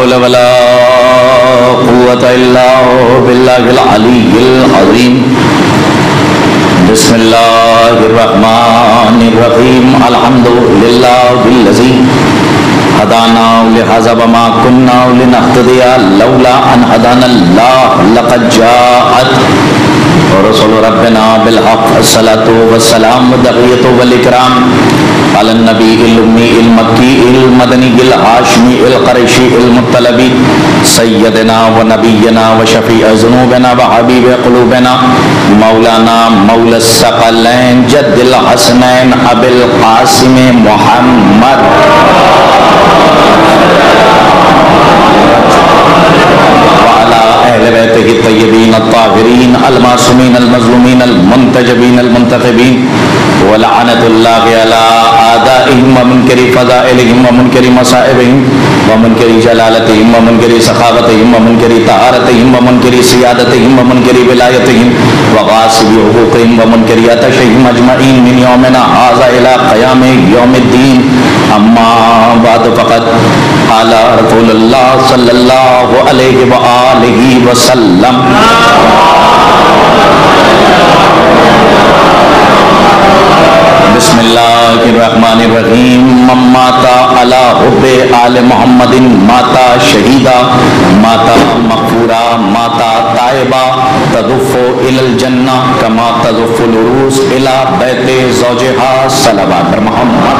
حول ولا قوة إلا بالله العلي العظيم بسم الله الرحمن الرحيم الحمد لله الذي هدانا لهذا وما كنا لنهتدي لولا أن هدانا الله لقد جاءت رسل ربنا بالحق الصلاة والسلام والتحية والإكرام على النبي الأمي المكي المدني الهاشمي القرشي المطلبي سيدنا ونبينا وشفيع ذنوبنا وحبيب قلوبنا مولانا مولى الثقلين جد الحسنين أبي القاسم محمد وعلى أهل بيته الطيبين الطاهرين المعصومين المظلومين المنتجبين المنتخبين ولعنة الله على أعدائهم ومنكر فضائلهم ومنكر مصائبهم ومنكر جلالتهم ومنكر سخاوتهم ومنكر طهارتهم ومنكر سيادتهم ومنكر ولايتهم وغاصب حقوقهم ومنكر عطشهم أجمعين من يومنا هذا إلى قيام يوم الدين أما بعد فقد قال رسول الله صلى الله عليه وآله وسلم بسم اللہ الرحمن الرحیم من ماتا علی حب آل محمد ماتا شہیدا ماتا مغفورا ماتا تائبا تدف الی الجنہ کما تدف العروس الی بیت زوجہا صلوات محمد.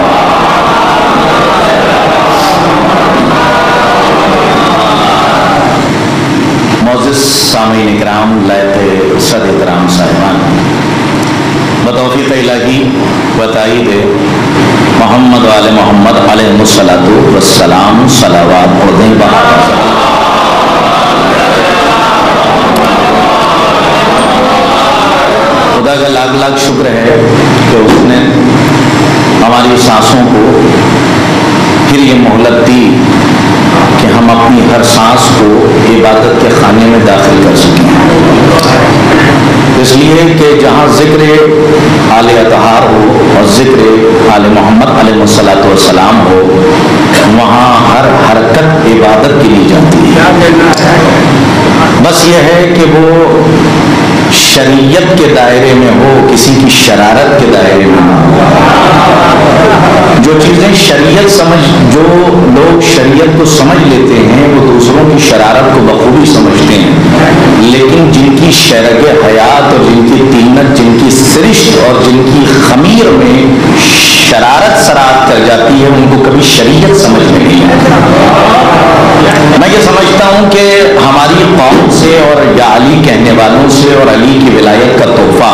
معزز سامعین اکرام لائق صد احترام صاحبان، بتوفیق الہی و تائید محمد و آل محمد علیہ الصلوۃ والسلام صلوات پڑھیں بہار. خدا کا لاکھ لاکھ شکر ہے کہ اس نے ہماری سانسوں کو پھر یہ مہلت دی کہ ہم اپنی ہر سانس کو عبادت کے خانے میں داخل کر سکیں، اس لیے کہ جہاں ذکر آل اطہار ہو اور ذکر آل محمد علیہ الصلوۃ والسلام ہو وہاں ہر حرکت عبادت کی لی جاتی ہے. بس یہ ہے کہ وہ شریعت کے دائرے میں ہو، کسی کی شرارت کے دائرے میں نہ ہو. جو چیزیں شریعت جو لوگ شریعت کو سمجھ لیتے ہیں وہ دوسروں کی شرارت کو بخوبی سمجھتے ہیں، لیکن جن کی شرگ حیات اور جن کی طینت، جن کی سرشت اور جن کی خمیر میں شرارت سرات کر جاتی ہے ان کو کبھی شریعت سمجھ نہیں آتی. میں یہ سمجھتا ہوں کہ ہماری قوم سے اور یا علی کہنے والوں سے اور علی کی ولایت کا تحفہ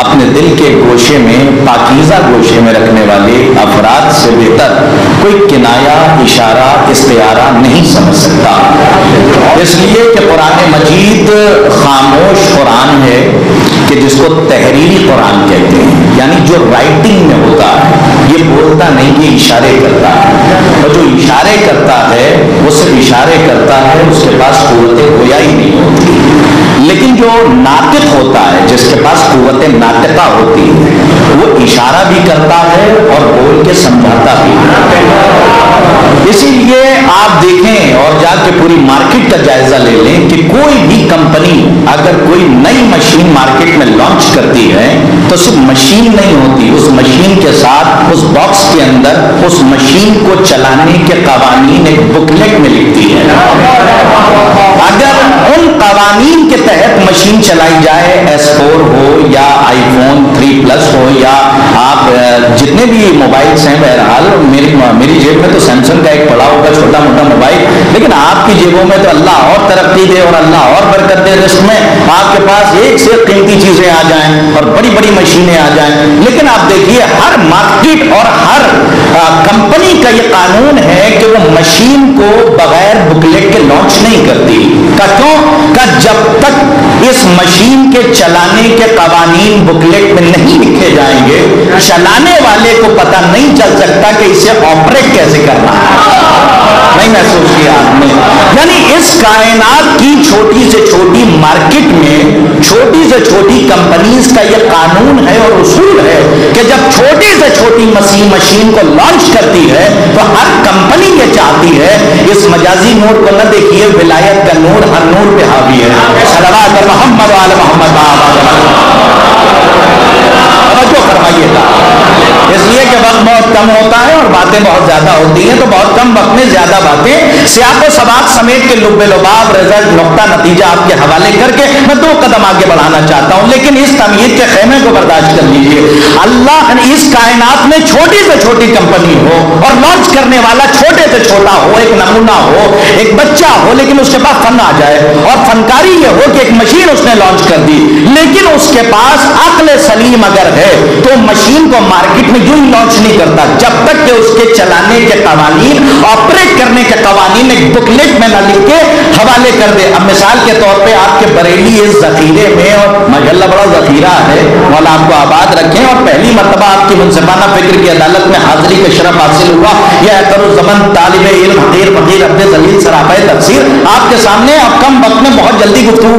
اپنے دل کے گوشے میں، پاکیزہ گوشے میں رکھنے والے افراد سے بہتر کوئی کنایا، اشارہ، استعارہ نہیں سمجھ سکتا. اس لیے کہ قرآن مجید خاموش قرآن ہے کہ جس کو تحریری قرآن کہتے ہیں، یعنی جو رائٹنگ میں ہوتا ہے، یہ بولتا نہیں، یہ اشارے کرتا ہے، اور جو اشارے کرتا ہے وہ صرف اشارے کرتا ہے، اس کے پاس قوت گویائی نہیں ہوتی. لیکن جو ناطق ہوتا ہے، جس کے پاس قوت ناطقہ ہوتی ہے، وہ اشارہ بھی کرتا ہے اور بول کے سمجھاتا بھی ہے. اسی لیے آپ دیکھیں اور جا کے پوری مارکیٹ کا جائزہ لے لیں کہ کوئی بھی کمپنی اگر کوئی نئی مشین مارکیٹ میں لانچ کرتی ہے تو صرف مشین نہیں ہوتی، اس مشین کے ساتھ اس باکس کے اندر اس مشین کو چلانے کے قوانین ایک بکلیٹ میں لکھتی ہے. اگر ان قوانین کے تحت مشین چلائی جائے، S4 ہو یا آئی فون 3+ ہو یا آپ جتنے بھی موبائلس ہیں، بہرحال میری جیب میں تو سیمسنگ کا ایک پڑا ہوگا چھوٹا موٹا موبائل، لیکن آپ کی جیبوں میں تو اللہ اور ترقی دے اور اللہ اور برکت دے، رزق میں آپ کے پاس ایک سے قیمتی چیزیں آ جائیں اور بڑی بڑی مشینیں آ جائیں. لیکن آپ دیکھیے ہر مارکیٹ اور ہر کمپنی کا یہ قانون ہے کہ وہ مشین کو بغیر بکلیٹ کے لانچ نہیں کرتی. کیوں؟ کہ جب تک اس مشین کے چلانے کے قوانین بکلیٹ میں نہیں لکھے جائیں گے، چلانے والے کو پتہ نہیں چل سکتا کہ اسے آپریٹ کیسے کرنا ہے. نہیں محسوس کیا آپ نے؟ یعنی اس کائنات کی چھوٹی سے چھوٹی مارکیٹ میں چھوٹی سے چھوٹی کمپنیز کا یہ قانون ہے اور اصول ہے کہ جب چھوٹی سے چھوٹی مشین کو لانچ کرتی ہے تو ہر کمپنی یہ چاہتی ہے اس مجازی نور کو نہ دیکھیے، ولایت کا نور ہر نور پہ حاوی ہے. صلوات محمد وعلی محمد. توجہ فرمائیے گا، اس لیے کہ وقت بہت کم ہوتا ہے اور باتیں بہت زیادہ ہوتی ہیں، تو بہت کم وقت میں زیادہ باتیں سیاق و سباق سمیت کے لب لباب رزلٹ نقطہ نتیجہ آپ کے حوالے کر کے میں 2 قدم آگے بڑھانا چاہتا ہوں. لیکن اس تمہید کے خیمے کو برداشت کر لیجیے. اللہ نے اس کائنات میں چھوٹی سے چھوٹی کمپنی ہو اور لانچ کرنے والا چھوٹے سے چھوٹا ہو، ایک نمونہ ہو، ایک بچہ ہو، لیکن اس کے پاس فن آ جائے اور فنکاری یہ ہو کہ ایک مشین اس نے لانچ کر دی، لیکن اس کے پاس عقل سلیم اگر ہے تو مشین کو مارکیٹ میں یوں ہی لانچ نہیں کرتا جب تک کہ اس کے چلانے کے قوانین، آپریٹ کرنے کے قوانین ایک بکلیٹ میں نہ لکھ کے حوالے کر دے. اب مثال کے طور پہ آپ کے بریلی اس ذخیرے میں، اور ماشاءاللہ بڑا ذخیرہ ہے، مولا آپ کو آباد رکھیں، اور پہلی مرتبہ آپ کی منصفانہ فکر کی عدالت میں حاضری کا شرف حاصل ہوا. یہ اکر الزمن طالب علم حقیر فقیر عبد ذلیل سراپۂ تفسیر آپ کے سامنے، اب کم وقت میں بہت جلدی گفتگو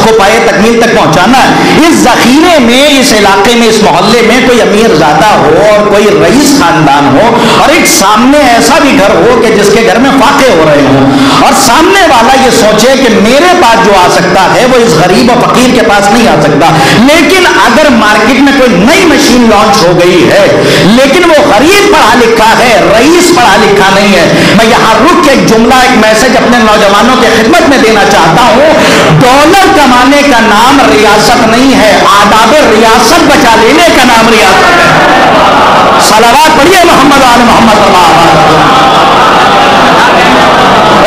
کو پائے تکمیل تک پہنچانا ہے. اس ذخیرے میں، اس علاقے میں، اس محلے میں کوئی امیر زادہ ہو اور کوئی رئیس خاندان ہو اور ایک سامنے ایسا بھی گھر ہو کہ جس کے گھر میں فاقے ہو رہے ہوں، اور سامنے والا یہ سوچے کہ میرے پاس جو آ سکتا ہے وہ اس غریب و فقیر کے پاس نہیں آ سکتا. لیکن اگر مارکیٹ میں کوئی نئی مشین لانچ ہو گئی ہے لیکن وہ غریب پڑھا لکھا ہے، رئیس پڑھا لکھا نہیں ہے، میں یہاں رک کے ایک جملہ، ایک میسج اپنے نوجوانوں کی خدمت میں دینا چاہتا ہوں. ڈالر کمانے کا نام ریاست نہیں ہے، آداب ریاست بچا لینے کا نام ریاست ہے. صلوات پڑھیے محمد آل محمد.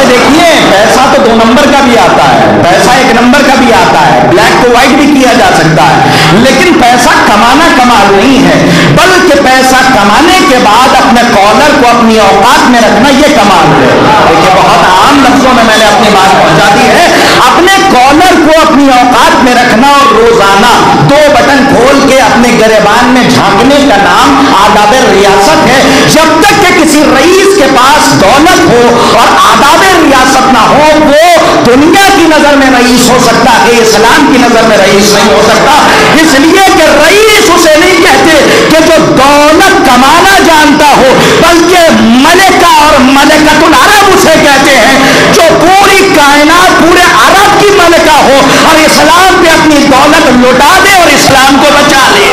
دیکھیے پیسہ تو 2 نمبر کا بھی آتا ہے، پیسہ 1 نمبر کا بھی آتا ہے، بلیک کو وائٹ بھی کیا جا سکتا ہے، لیکن پیسہ کمانا کمال نہیں ہے، بلکہ پیسہ کمانے کے بعد اپنے کالر کو اپنی اوقات میں رکھنا یہ کمال ہے. دیکھیے بہت عام لفظوں میں نے اپنی بات پہنچا دی ہے. اپنے کالر کو اپنی اوقات میں رکھنا اور روزانہ 2 بٹن کھول کے اپنے گریبان میں جھانکنے کا نام آداب ریاست ہے. جب تک کہ کسی رئیس کے پاس دولت ہو اور آداب ریاست نہ ہو، وہ دنیا کی نظر میں رئیس ہو سکتا ہے، اسلام کی نظر میں رئیس نہیں ہو سکتا. اس لیے کہ رئیس اسے نہیں کہتے کہ جو دولت کمانا جانتا ہو، بلکہ ملکہ اور ملکۃ العرب اسے کہتے ہیں جو پوری کائنات، پورے عرب کی ملکہ ہو اور اسلام پہ اپنی دولت لوٹا دے اور اسلام کو بچا لے.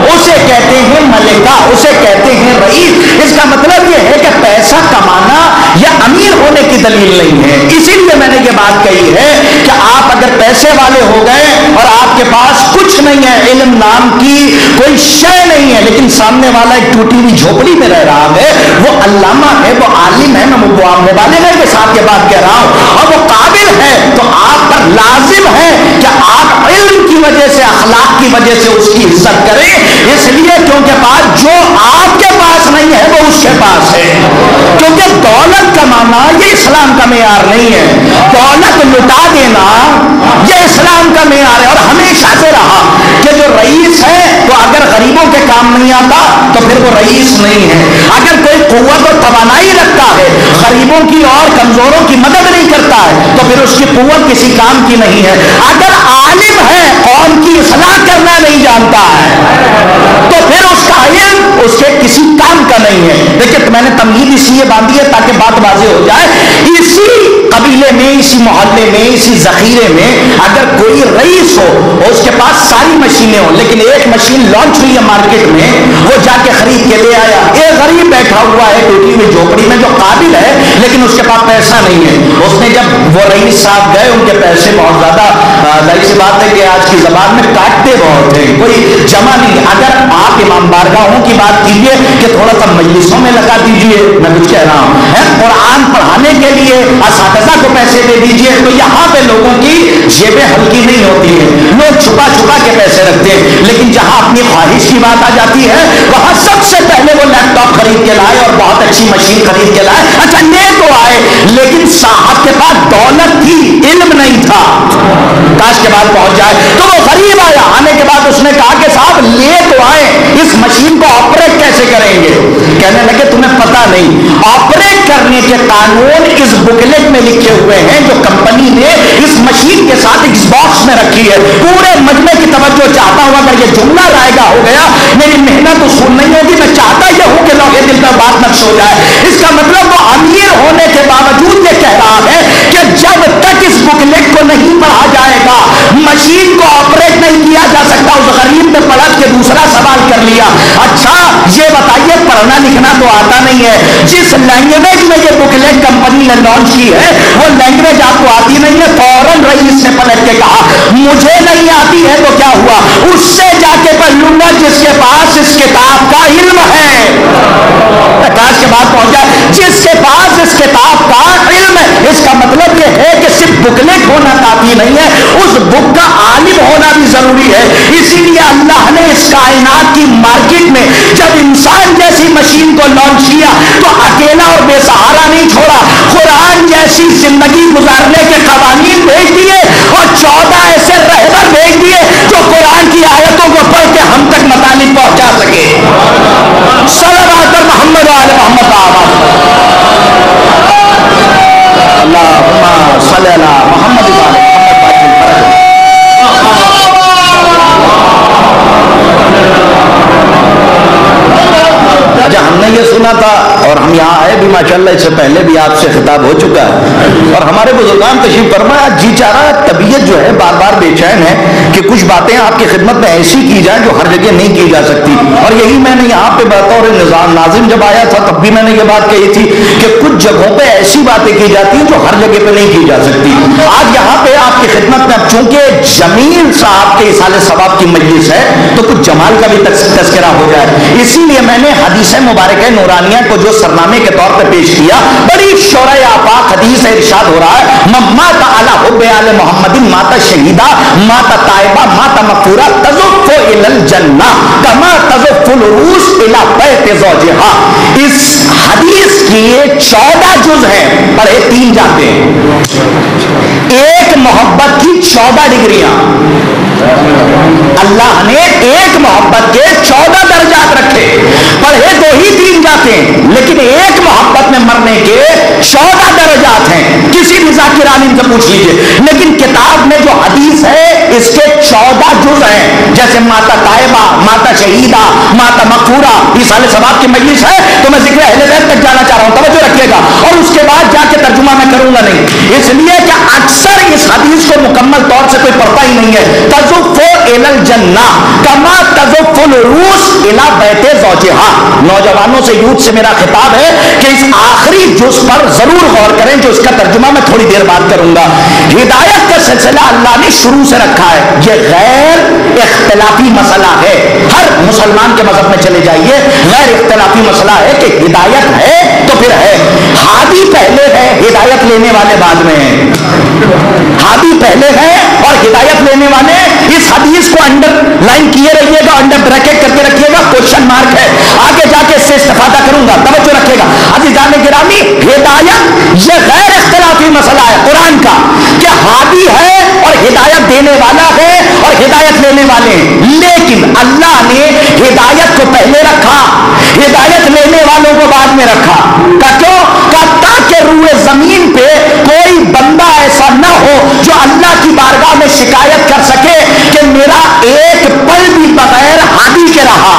اسے کہتے ہیں ملکہ، اسے کہتے ہیں رئیس. اس کا مطلب یہ ہے کہ پیسہ کمانا یا امیر ہونے کی دلیل نہیں ہے. اسی لیے میں نے یہ بات کہی ہے کہ آپ اگر پیسے والے ہو گئے اور آپ کے پاس کچھ نہیں ہے، علم نام کی کوئی شے نہیں ہے، لیکن سامنے والا ایک ٹوٹی ہوئی جھوپڑی میں رہ رہا ہے، وہ علامہ ہے، وہ عالم ہے، میں مبالغہ کے ساتھ یہ بات کہہ رہا ہوں، اور وہ قابل ہے، تو آپ پر لازم ہے کہ آپ علم کی وجہ سے، اخلاق کی وجہ سے اس کی عزت کریں. اس لیے کیونکہ بات جو آپ کے پاس نہیں ہے وہ اس کے پاس ہے. کیونکہ دولت کمانا یہ اسلام کا معیار نہیں ہے، دولت لٹا دینا یہ اسلام کا معیار ہے. اور ہمیشہ سے رہا کہ جو رئیس ہے تو اگر غریبوں کے کام نہیں آتا تو پھر وہ رئیس نہیں ہے. اگر کوئی قوت اور توانائی رکھتا ہے، غریبوں کی اور کمزوروں کی مدد نہیں کرتا ہے، تو پھر اس کی قوت کسی کام کی نہیں ہے. اگر عالم ہے، قوم کی اصلاح کرنا نہیں جانتا ہے، تو پھر اس کا علم اس کے کسی کام کا نہیں ہے. دیکھیں میں نے تمہید اس لیے باندھی ہے تاکہ بات واضح ہو جائے. اسی قبیلے میں، اسی محلے میں، اسی ذخیرے میں اگر کوئی رئیس ہو اور اس کے پاس ساری مشینیں ہوں، لیکن ایک مشین لانچ ہوئی ہے مارکیٹ میں، وہ جا کے خرید کے لے آیا. ایک غریب بیٹھا ہوا ہے ٹوٹی ہوئی جھوپڑی میں جو قابل ہے لیکن اس کے پاس پیسہ نہیں ہے. اس نے جب وہ رئیس صاحب گئے، ان کے پیسے بہت زیادہ، ظاہر سی بات ہے کہ آج کی زبان میں کاٹتے بہت ہیں، کوئی جمع نہیں. اگر آپ امام بارگاہوں کی بات کیجیے کہ تھوڑا سا مجلسوں میں لگا دیجیے، میں کچھ کہہ رہا ہوں، قرآن پڑھانے کے لیے اساتذہ کو پیسے دے دیجیے، تو یہاں پہ لوگوں کی جیبیں ہلکی نہیں ہوتی ہیں، لوگ چھپا چھپا کے پیسے رکھتے ہیں. لیکن جہاں اپنی خواہش کی بات آ جاتی ہے وہاں سب سے پہلے وہ لیپ ٹاپ خرید کے لائے اور بہت اچھی مشین خرید کے لائے. اچھا لے تو آئے لیکن صاحب کے پاس دولت تھی، علم نہیں تھا. کاش کے بعد پہنچ جائے. تو وہ غریب آیا, آنے کے بعد اس نے کہا کہ صاحب لے تو آئے, اس مشین کو آپریٹ کیسے کریں گے؟ کہنے لگے تمہیں پتا نہیں, آپریٹ کرنے کے قانون اس بکلیٹ میں لکھے ہوئے ہیں جو کمپنی نے اس مشین کے ساتھ ایک باکس میں رکھی ہے. پورے مجمع کی توجہ چاہتا ہوں, اگر یہ جملہ رائگا ہو گیا میری محنت اصول نہیں ہوگی. میں چاہتا یہ ہوں کہ لوہے دل پر بات نقش ہو جائے. اس کا مطلب وہ امیر ہونے کے باوجود یہ کہہ رہا ہے کہ جب تک اس بکلیٹ کو نہیں پڑھا جائے گا, مشین کو آپریٹ نہیں کیا جا سکتا. اس غریب نے پڑھ کے دوسرا سوال کر لیا, اچھا یہ بتائیے پڑھنا لکھنا تو آتا نہیں ہے, جس لینگویج میں یہ بکلیٹ کمپنی نے لانچ کی ہے وہ لینگویج آپ کو آتی نہیں ہے. فوراً رئیس نے پلٹ کے کہا مجھے نہیں آتی ہے تو کیا ہوا, اس سے جا کے پڑھ لوں گا جس کے پاس اس کتاب کا علم ہے. کاش کے بعد پہنچا, جس کے پاس اس کتاب کا علم ہے. اس کا مطلب یہ ہے کہ صرف بکلیٹ ہونا کافی نہیں ہے, اس بک کا عالم ہونا بھی ضروری ہے. اسی لیے اللہ نے اس کائنات کی مارکیٹ میں جب انسان جیسی مشین کو لانچ کیا تو اکیلا اور بے سہارا نہیں چھوڑا, قرآن جیسی زندگی گزارنے کے قوانین بھیج دیے اور 14 ایسے رہبر بھیج دیے جو قرآن کی آیتوں کو پڑھ کے ہم تک مطالب پہنچا سکے. صلوات محمد و آل محمد. اللہم صلی علی محمد و آل محمد. اچھا, ہم نے یہ سنا تھا اور ہم یہاں آئے بھی ماشاءاللہ, اس سے پہلے بھی آپ سے خطاب ہو چکا ہے اور ہمارے بزرگان تشریف فرمایا, جی چاہ رہا طبیعت جو ہے بار بار بے چین ہے کہ کچھ باتیں آپ کی خدمت میں ایسی کی جائیں جو ہر جگہ نہیں کی جا سکتی. اور یہی میں نے یہاں پہ بطور نظام ناظم جب آیا تھا تب بھی میں نے یہ بات کہی تھی کہ کچھ جگہوں پہ ایسی باتیں کی جاتی ہیں جو ہر جگہ پہ نہیں کی جا سکتی. آج یہاں پہ آپ کی خدمت میں اب چونکہ جمیل صاحب کے اصال ثواب کی مجلس ہے تو کچھ جمال کا بھی تذکرہ ہو جائے, اسی لیے میں نے حدیث مبارکہ نورانیہ کو جو سرنامے کے طور پہ پیش کیا. بڑی شورہ آفاق حدیث ارشاد ہو رہا ہے, مات علی حب آل محمد مات شہیدہ مات تائبہ مات مغفورہ تزف الی الجنہ کما تزف العروس الی بیت زوجہا. اس حدیث کی 14 جز ہیں, پڑھے 3 جاتے ہیں. ایک محبت کی 14 ڈگریاں, اللہ نے ایک محبت کے 14 درجات رکھے. پڑھے 2 ہی 3 جاتے ہیں لیکن ایک محبت میں مرنے کے 14 درجات ہیں. کسی بھی ذاکر عالم سے پوچھ لیجئے. لیکن کتاب میں جو حدیث ہے اس کے 14 جز ہیں, جیسے ماتا طائبہ, ماتا شہیدہ, ماتا مغفورہ. اصال ثواب کی مجلس ہے تو میں ذکر اہل بیت تک جانا چاہ رہا ہوں, توجہ رکھیے گا. اور اس کے بعد جا کے ترجمہ میں کروں گا نہیں, اس لیے کہ اکثر اس حدیث کو مکمل طور سے کوئی پڑھتا ہی نہیں ہے. تزف الی الجنہ کما تزف العروس الی بیت زوجہا. نوجوانوں سے, یوتھ سے میرا خطاب ہے کہ اس آخری جز پر ضرور غور کریں جو اس کا ترجمہ میں تھوڑی دیر بعد کروں گا. ہدایت کا سلسلہ اللہ نے شروع سے رکھا ہے, یہ غیر اختلافی مسئلہ ہے. ہر مسلمان کے مذہب میں چلے جائیے, غیر اختلافی مسئلہ ہے کہ ہدایت ہے تو پھر ہے. ہادی پہلے ہے, ہدایت لینے والے بعد میں ہیں. ہادی پہلے ہے اور ہدایت لینے والے. اس حدیث کو انڈر لائن کیے رہیے گا, انڈر بریکٹ کر کے رکھیے گا, کوشچن مارک ہے. آگے جا کے اس سے استفادہ کروں گا, توجہ رکھیے گا. عزیزان گرامی, ہدایت یہ غیر اختلافی مسئلہ ہے قرآن کا کہ ہادی ہے اور ہدایت دینے والا ہے اور ہدایت لینے والے ہیں. لیکن اللہ نے ہدایت کو پہلے رکھا, ہدایت لینے والوں کو بعد میں رکھا. کیوں؟ تاکہ روئے زمین پہ کوئی بندہ ایسا نہ ہو جو اللہ کی بارگاہ میں شکایت کر سکے کہ میرا ایک پل بھی بغیر ہادی کے رہا.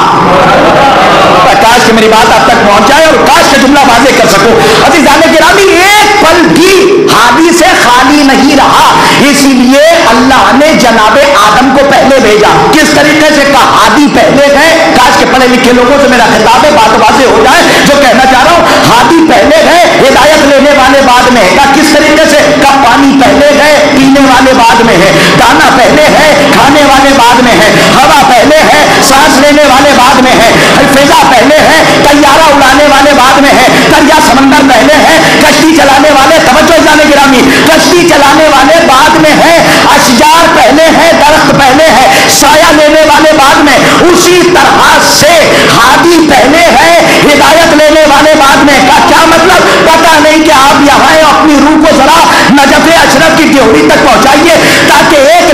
کاش کہ میری بات آپ تک پہنچ جائے اور کاش کا جملہ واضح کر سکوں. عزیزان گرامی, ایک پل بھی ہادی سے خالی نہیں رہا. اسی لیے اللہ نے جناب آدم کو پہلے بھیجا. کس طریقے سے کہا ہادی پہلے گئے. کاش کے پڑھے لکھے لوگوں سے میرا خطاب ہے, بات واضح ہو جائے جو کہنا چاہ رہا ہوں. ہادی پہلے گئے, ہدایت لینے والے بعد میں ہے. کہا کس طریقے سے؟ کہا پانی پہلے گئے, پینے والے بعد میں ہے. دانا پہلے ہے, کھانے والے بعد میں ہے. ہوا پہلے ہے, سانس لینے والے بعد میں ہے. فضا پہلے ہے, طیارہ اڑانے والے بعد میں ہے. دریا سمندر پہلے ہے, کشتی چلانے والے, توجہ جانے گرامی, کشتی چلانے والے بعد میں ہے. اشجار پہلے ہے, درخت پہلے ہے, سایہ لینے والے بعد میں. اسی طرح سے ہادی پہلے ہے, ہدایت لینے والے بعد میں. کا کیا مطلب؟ پتا نہیں کہ آپ یہاں اپنی روح کو ذرا نجف اشرف کی ڈیوڑی تک پہنچائیے تاکہ ایک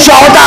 14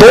2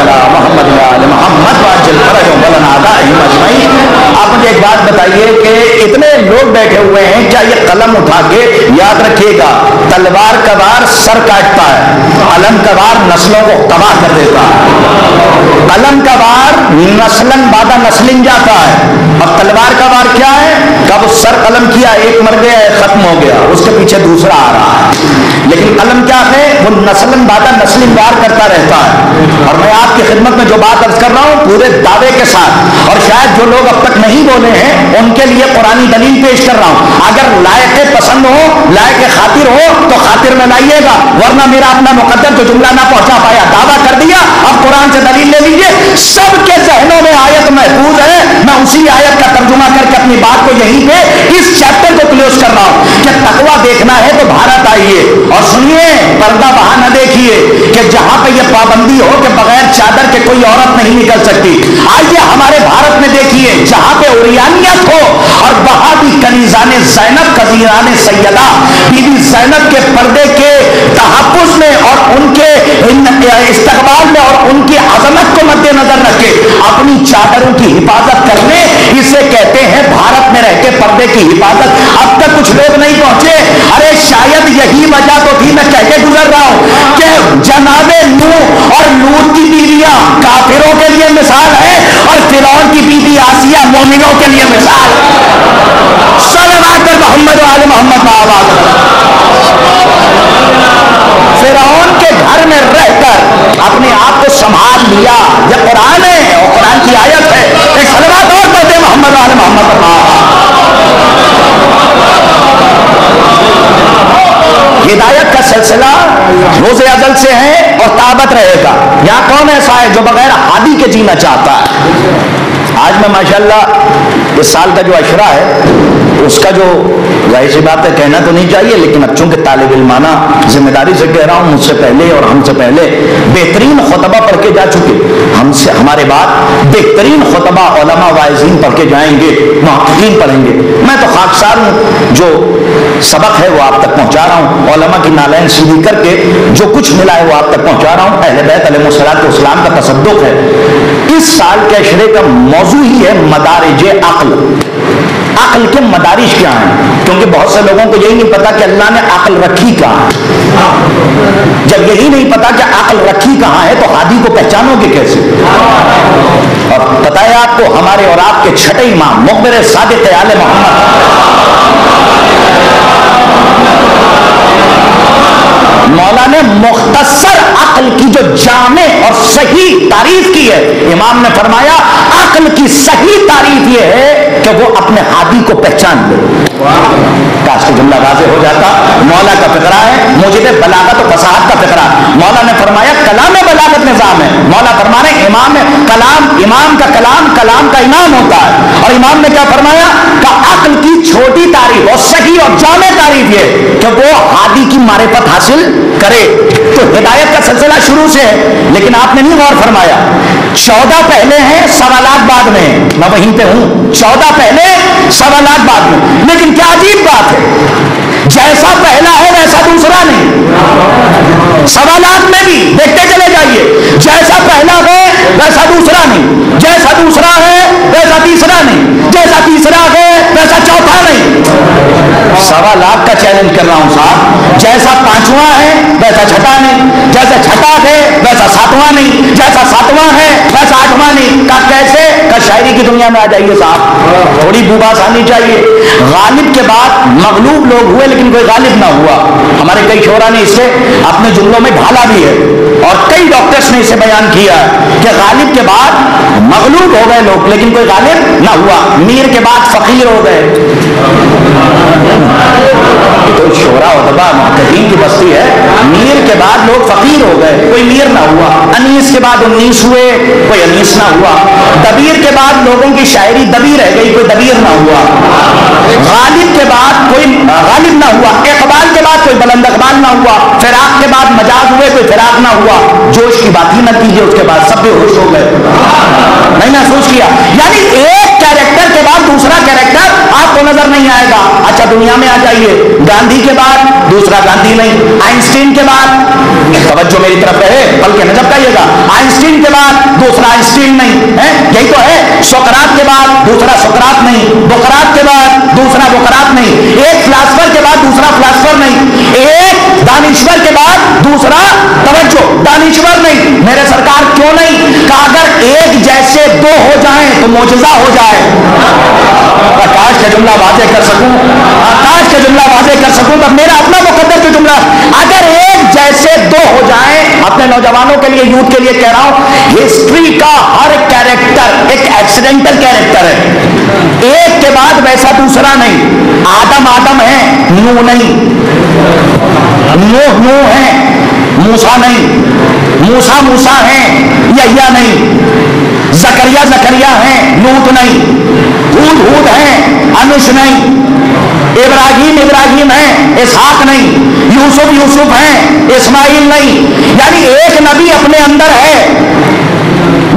علی محمد و آل محمد وعجل فرجهم ولنا اعدائهم اجمعین. آپ مجھے ایک بات بتائیے کہ اتنے لوگ بیٹھے ہوئے ہیں, کیا یہ قلم اٹھا کے یاد رکھیے گا تلوار کا وار سر کاٹتا ہے, قلم کا وار نسلوں کو تباہ کر دیتا ہے. قلم کا وار نسلن بعد نسلن جاتا ہے, اور تلوار کا وار کیا ہے, کب سر قلم کیا ایک مر گیا ختم ہو گیا, اس کے پیچھے دوسرا آ رہا ہے. لیکن قلم کیا ہے, وہ نسلن بعد نسلن وار کرتا رہتا ہے. اور میں آپ کی خدمت میں جو بات عرض کر رہا ہوں پورے دعوے کے ساتھ, اور شاید جو لوگ اب تک نہیں بولے ہیں ان کے لیے قرآنی دلیل پیش کر رہا ہوں. اگر لائق پسند ہو, لائق خاطر ہو تو خاطر میں لائیے گا, ورنہ میرا اپنا مقدر جو جملہ نہ پہنچا پایا دعویٰ کر دیا, اب قرآن سے دلیل لے لیجیے. سب کے ذہنوں میں آیت محفوظ ہے, میں اسی آیت کا ترجمہ کر کے اپنی بات کو یہیں پہ اس چیپٹر کو کلوز کر رہا ہوں کہ تقویٰ دیکھنا ہے تو بھارت آئیے اور سنیے, پردہ وہاں نہ دیکھیے کہ جہاں پہ یہ پابندی ہو کہ بغیر چادر کے کوئی عورت نہیں نکل سکتی. آئیے ہمارے بھارت میں دیکھیے جہاں پہ اوریانیت ہو اور وہاں بھی کنیزان زینب قدیران سیدہ بی بی زینب کے پردے کے تحفظ میں اور ان کے استقبال میں اور ان کی عظمت کو مد نظر رکھے اپنی چادروں کی حفاظت کرنے, اسے کہتے ہیں بھارت میں رہ کے پردے کی حفاظت. اب تک کچھ لوگ نہیں پہنچے. ارے شاید یہی وجہ تو تھی, میں کہہ کے گزر رہا ہوں کہ جناب نوح اور لوط کی بیویاں کافروں کے لیے مثال ہے اور فرعون کی بیوی آسیہ مومنوں کے لیے مثال. صلوات محمد و آل محمد آواز. فرعون کے گھر میں رہ کر اپنے آپ کو سنبھال لیا, یہ قرآن ہے اور قرآن کی آیت ہے. ایک صلوات اور پڑھتے محمد و آل محمد آواز. ہدایت کا سلسلہ روز ازل سے ہے اور تابت رہے گا. یہاں کون ایسا ہے جو بغیر ہادی کے جینا چاہتا ہے؟ آج میں ماشاءاللہ اس سال کا جو عشرہ ہے اس کا جو ظاہر سی بات ہے کہنا تو نہیں چاہیے, لیکن اب چونکہ طالب علمانہ ذمہ داری سے کہہ رہا ہوں, مجھ سے پہلے اور ہم سے پہلے بہترین خطبہ پڑھ کے جا چکے, ہم سے ہمارے بعد بہترین خطبہ علماء واعظین پڑھ کے جائیں گے, محققین پڑھیں گے. میں تو خاکسار ہوں, جو سبق ہے وہ آپ تک پہنچا رہا ہوں, علماء کی نالین سیدھی کر کے جو کچھ ملا ہے وہ آپ تک پہنچا رہا ہوں. اہل بیت علیہ الصلوۃ والسلام کا تصدق ہے. اس سال کے عشرے کا موضوع ہی ہے مدارج عقل. عقل کے مدارج کیا ہیں, کیونکہ بہت سے لوگوں کو یہی نہیں پتا کہ اللہ نے عقل رکھی کہاں ہے. جب یہی نہیں پتا کہ عقل رکھی کہاں ہے تو ہادی کو پہچانو گے کیسے؟ اور پتہ ہے آپ کو, ہمارے اور آپ کے چھٹے امام مخبر صادق آل محمد مولا نے مختصر عقل کی جو جامع اور صحیح تعریف کی ہے, امام نے فرمایا عقل کی صحیح تعریف یہ ہے کہ وہ اپنے ہادی کو پہچان لے. کاش کا جملہ واضح ہو جاتا. مولا کا فقرہ ہے, موجب بلاغت و فصاحت کا فقرہ. مولا نے فرمایا کلام بلاغت نظام ہے. مولا فرما رہے امام کا کلام کا امام ہوتا ہے. اور امام نے کیا فرمایا کہ عقل کی چھوٹی تعریف اور صحیح اور جامع تعریف یہ کہ وہ ہادی کی معرفت حاصل کرے. تو ہدایت کا سلسلہ شروع سے ہے, لیکن آپ نے نہیں غور فرمایا. 14 پہلے ہیں, سوالات بعد میں ہیں. میں وہیں پہ ہوں, 14 پہلے سوالات بعد میں. لیکن کیا عجیب بات ہے, جیسا پہلا ہے ویسا دوسرا نہیں. سوالات میں بھی دیکھتے چلے جائیے, جیسا پہلا ہے ویسا دوسرا نہیں, جیسا دوسرا ہے ویسا تیسرا نہیں, جیسا تیسرا ہے ویسا چوتھا نہیں. 1.25 لاکھ کا چیلنج کر رہا ہوں صاحب, جیسا 5واں ہے ویسا 6واں نہیں, جیسا 6واں ہے ویسا 7واں نہیں, جیسا 7واں ہے ویسا 8واں نہیں. کا کیسے؟ کا شاعری کی دنیا میں آ جائیے صاحب, تھوڑی بوباس آنی چاہیے. غالب کے بعد مغلوب لوگ ہوئے لیکن کوئی غالب نہ ہوا. ہمارے کئی شعراء نے اسے اپنے جملوں میں ڈھالا بھی ہے اور کئی ڈاکٹرز نے اسے بیان کیا ہے کہ غالب کے بعد مغلوب ہو گئے لوگ لیکن کوئی غالب نہ ہوا. میر کے بعد فقیر ہو گئے. یہ تو شعراء ادبا محققین کی بستی ہے. میر کے بعد لوگ فقیر ہو گئے, کوئی میر نہ ہوا. انیس کے بعد 19 ہوئے, کوئی انیس نہ ہوا. دبیر کے بعد لوگوں کی شاعری دبی رہ گئی, کوئی دبیر نہ ہوا. غالب کے بعد کوئی غالب نہ ہوا. اقبال کے بعد کوئی بلند اقبال نہ ہوا. فراق کے بعد مجاز ہوئے, کوئی فراق نہ ہوا. جوش کی بات ہی نہ کیجیے, اس کے بعد سب بے ہوش ہو گئے. نہیں محسوس کیا, یعنی ایک کیریکٹر کے بعد دوسرا کیریکٹر. آپ کو نظر نہیں آئے گا. اچھا دنیا میں آ جائیے, گاندھی کے بعد دوسرا گاندھی نہیں, آئنسٹین کے بعد, توجہ میری طرف ہے بلکہ نہ جھپکائیے گا, آئنسٹین کے بعد دوسرا آئنسٹین نہیں ہے, یہی تو ہے. سقراط کے بعد دوسرا سقراط نہیں, بقراط کے بعد دوسرا بقراط نہیں, ایک فلاسفر کے بعد دوسرا فلاسفر نہیں, ایک دانشور کے بعد دوسرا توجہ دانشور نہیں. میرے سرکار کیوں نہیں کہ اگر ایک جیسے دو ہو جائیں تو معجزہ ہو جائے. کاش کا جملہ واضح کر سکوں, کاش کا جملہ واضح کر سکوں. تو میرا اپنا مقدر جو جملہ, اگر ایک جیسے دو ہو جائیں, اپنے نوجوانوں کے لیے, یوتھ کے لیے کہہ رہا ہوں, ہسٹری کا ہر کیریکٹر ایک ایکسیڈنٹل کیریکٹر ہے, ایک کے بعد ویسا دوسرا نہیں. آدم آدم ہے, نوح نہیں, نوح نوح ہے, موسیٰ نہیں, موسیٰ موسیٰ ہیں, یحییٰ نہیں, زکریا زکریا ہیں, لوط نہیں, ہود ہود ہیں, انوش نہیں, ابراہیم ابراہیم ہیں, اسحاق نہیں, یوسف یوسف ہیں, اسماعیل نہیں. یعنی ایک نبی اپنے اندر ہے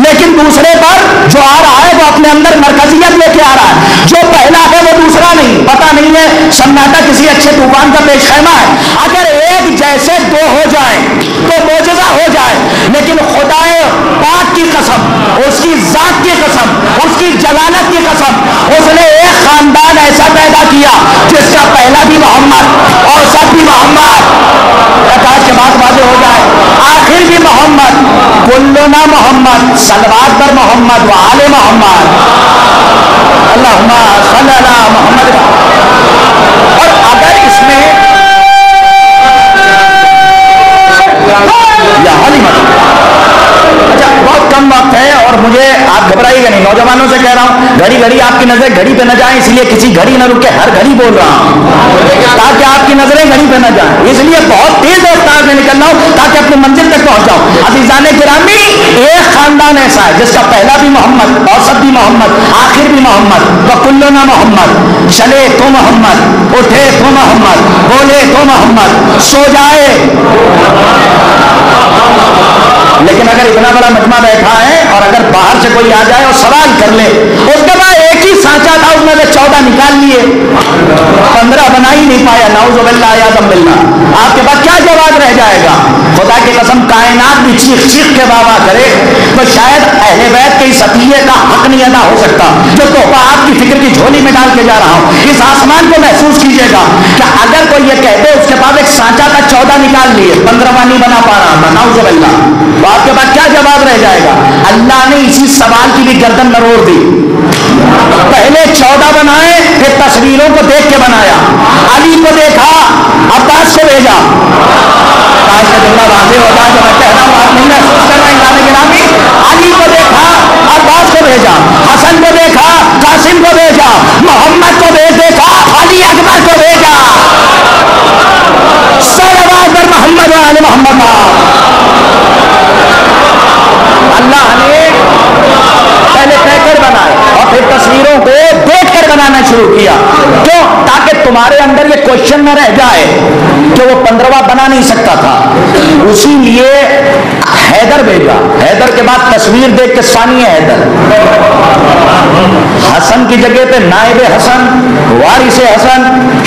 لیکن دوسرے پر جو آ رہا ہے وہ اپنے اندر مرکزیت لے کے آ رہا ہے. جو پہلا ہے وہ دوسرا نہیں. پتہ نہیں ہے سناٹا کسی اچھے طوفان کا پیش خیمہ ہے. اگر ایک جیسے دو ہو جائیں تو معجزہ ہو جائے. لیکن خدائے پاک کی قسم, اس کی ذات کی قسم, اس کی جلالت کی قسم, اس نے ایک خاندان ایسا پیدا کیا جس کا پہلا بھی محمد اور سب بھی محمد, کاش کے بات واضح ہو جائے, آخر بھی محمد, کلنا محمد, صلوات پر محمد و آل محمد, اللہم صلی علی محمد. اور اگر اس میں یا اچھا بہت کم وقت ہے اور مجھے, آپ گھبرائیے گا نہیں, نوجوانوں سے کہہ رہا ہوں گھڑی گھڑی آپ کی نظریں گھڑی پہ نہ جائیں, اس لیے کسی گھڑی نہ رکے, ہر گھڑی بول رہا ہوں تاکہ آپ کی نظریں گھڑی پہ نہ جائیں, اس لیے بہت تیز رفتار میں نکل رہا ہوں تاکہ اپنی منزل تک پہنچ جاؤں. عزیزان گرامی, ایک خاندان ایسا ہے جس کا پہلا بھی محمد, اوسط بھی محمد, آخر بھی محمد, وکلنا محمد, چلے تو محمد, اٹھے تو محمد, بولے تو محمد, سو جائے. لیکن اگر اتنا بڑا مجمع بیٹھا ہے اور اگر باہر سے کوئی آ جائے اور سوال کر لے, اس کے بعد ایک ہی سانچا تھا, اس میں سے 14 نکال لیے, 15 بنا ہی نہیں پایا, نعوذ باللہ یعظم باللہ, آپ کے پاس کیا جواب رہ جائے گا؟ خدا کی قسم کائنات بھی چیخ چیخ کے بابا کرے تو شاید اہل بیت کے اس عطیے کا حق نہیں ادا ہو سکتا جو تحفہ آپ کی فکر کی جھولی میں ڈال کے جا رہا ہوں. اس آسمان کو محسوس کیجئے گا کہ اگر کوئی یہ کہتے اس کے بعد ایک سانچا تھا 14 نکال لیے, 15واں نہیں بنا پا رہا تھا, نعوذ باللہ, تو آپ کے پاس کیا جواب رہ جائے گا؟ اللہ نے اسی سوال کی بھی گردن مروڑ دی. پہلے 14 بنائے, پھر تصویروں کو دیکھ کے بنایا, علی کو دیکھا, عباس کو بھیجا. آج کا جملہ واضح ہوتا ہے جو میں کہہ رہا ہوں, آپ نہیں محسوس کر رہے ہیں گرامی. علی کو دیکھا, عباس کو بھیجا, حسن کو دیکھا, قاسم کو بھیجا, محمد کو دیکھا, علی اکبر کو بھیجا. صلوات پر محمد و آل محمد. اللہ نے پہلے طے کر بنائے اور پھر تصویروں کو دیکھ کر بنانا شروع کیا. کیوں؟ تاکہ تمہارے اندر یہ کوشچن نہ رہ جائے کہ وہ 15واں بنا نہیں سکتا تھا. اسی لیے حیدر بھیجا, حیدر کے بعد تصویر دیکھ کے ثانی حیدر, حسن کی جگہ پہ نائب حسن, وارث حسن,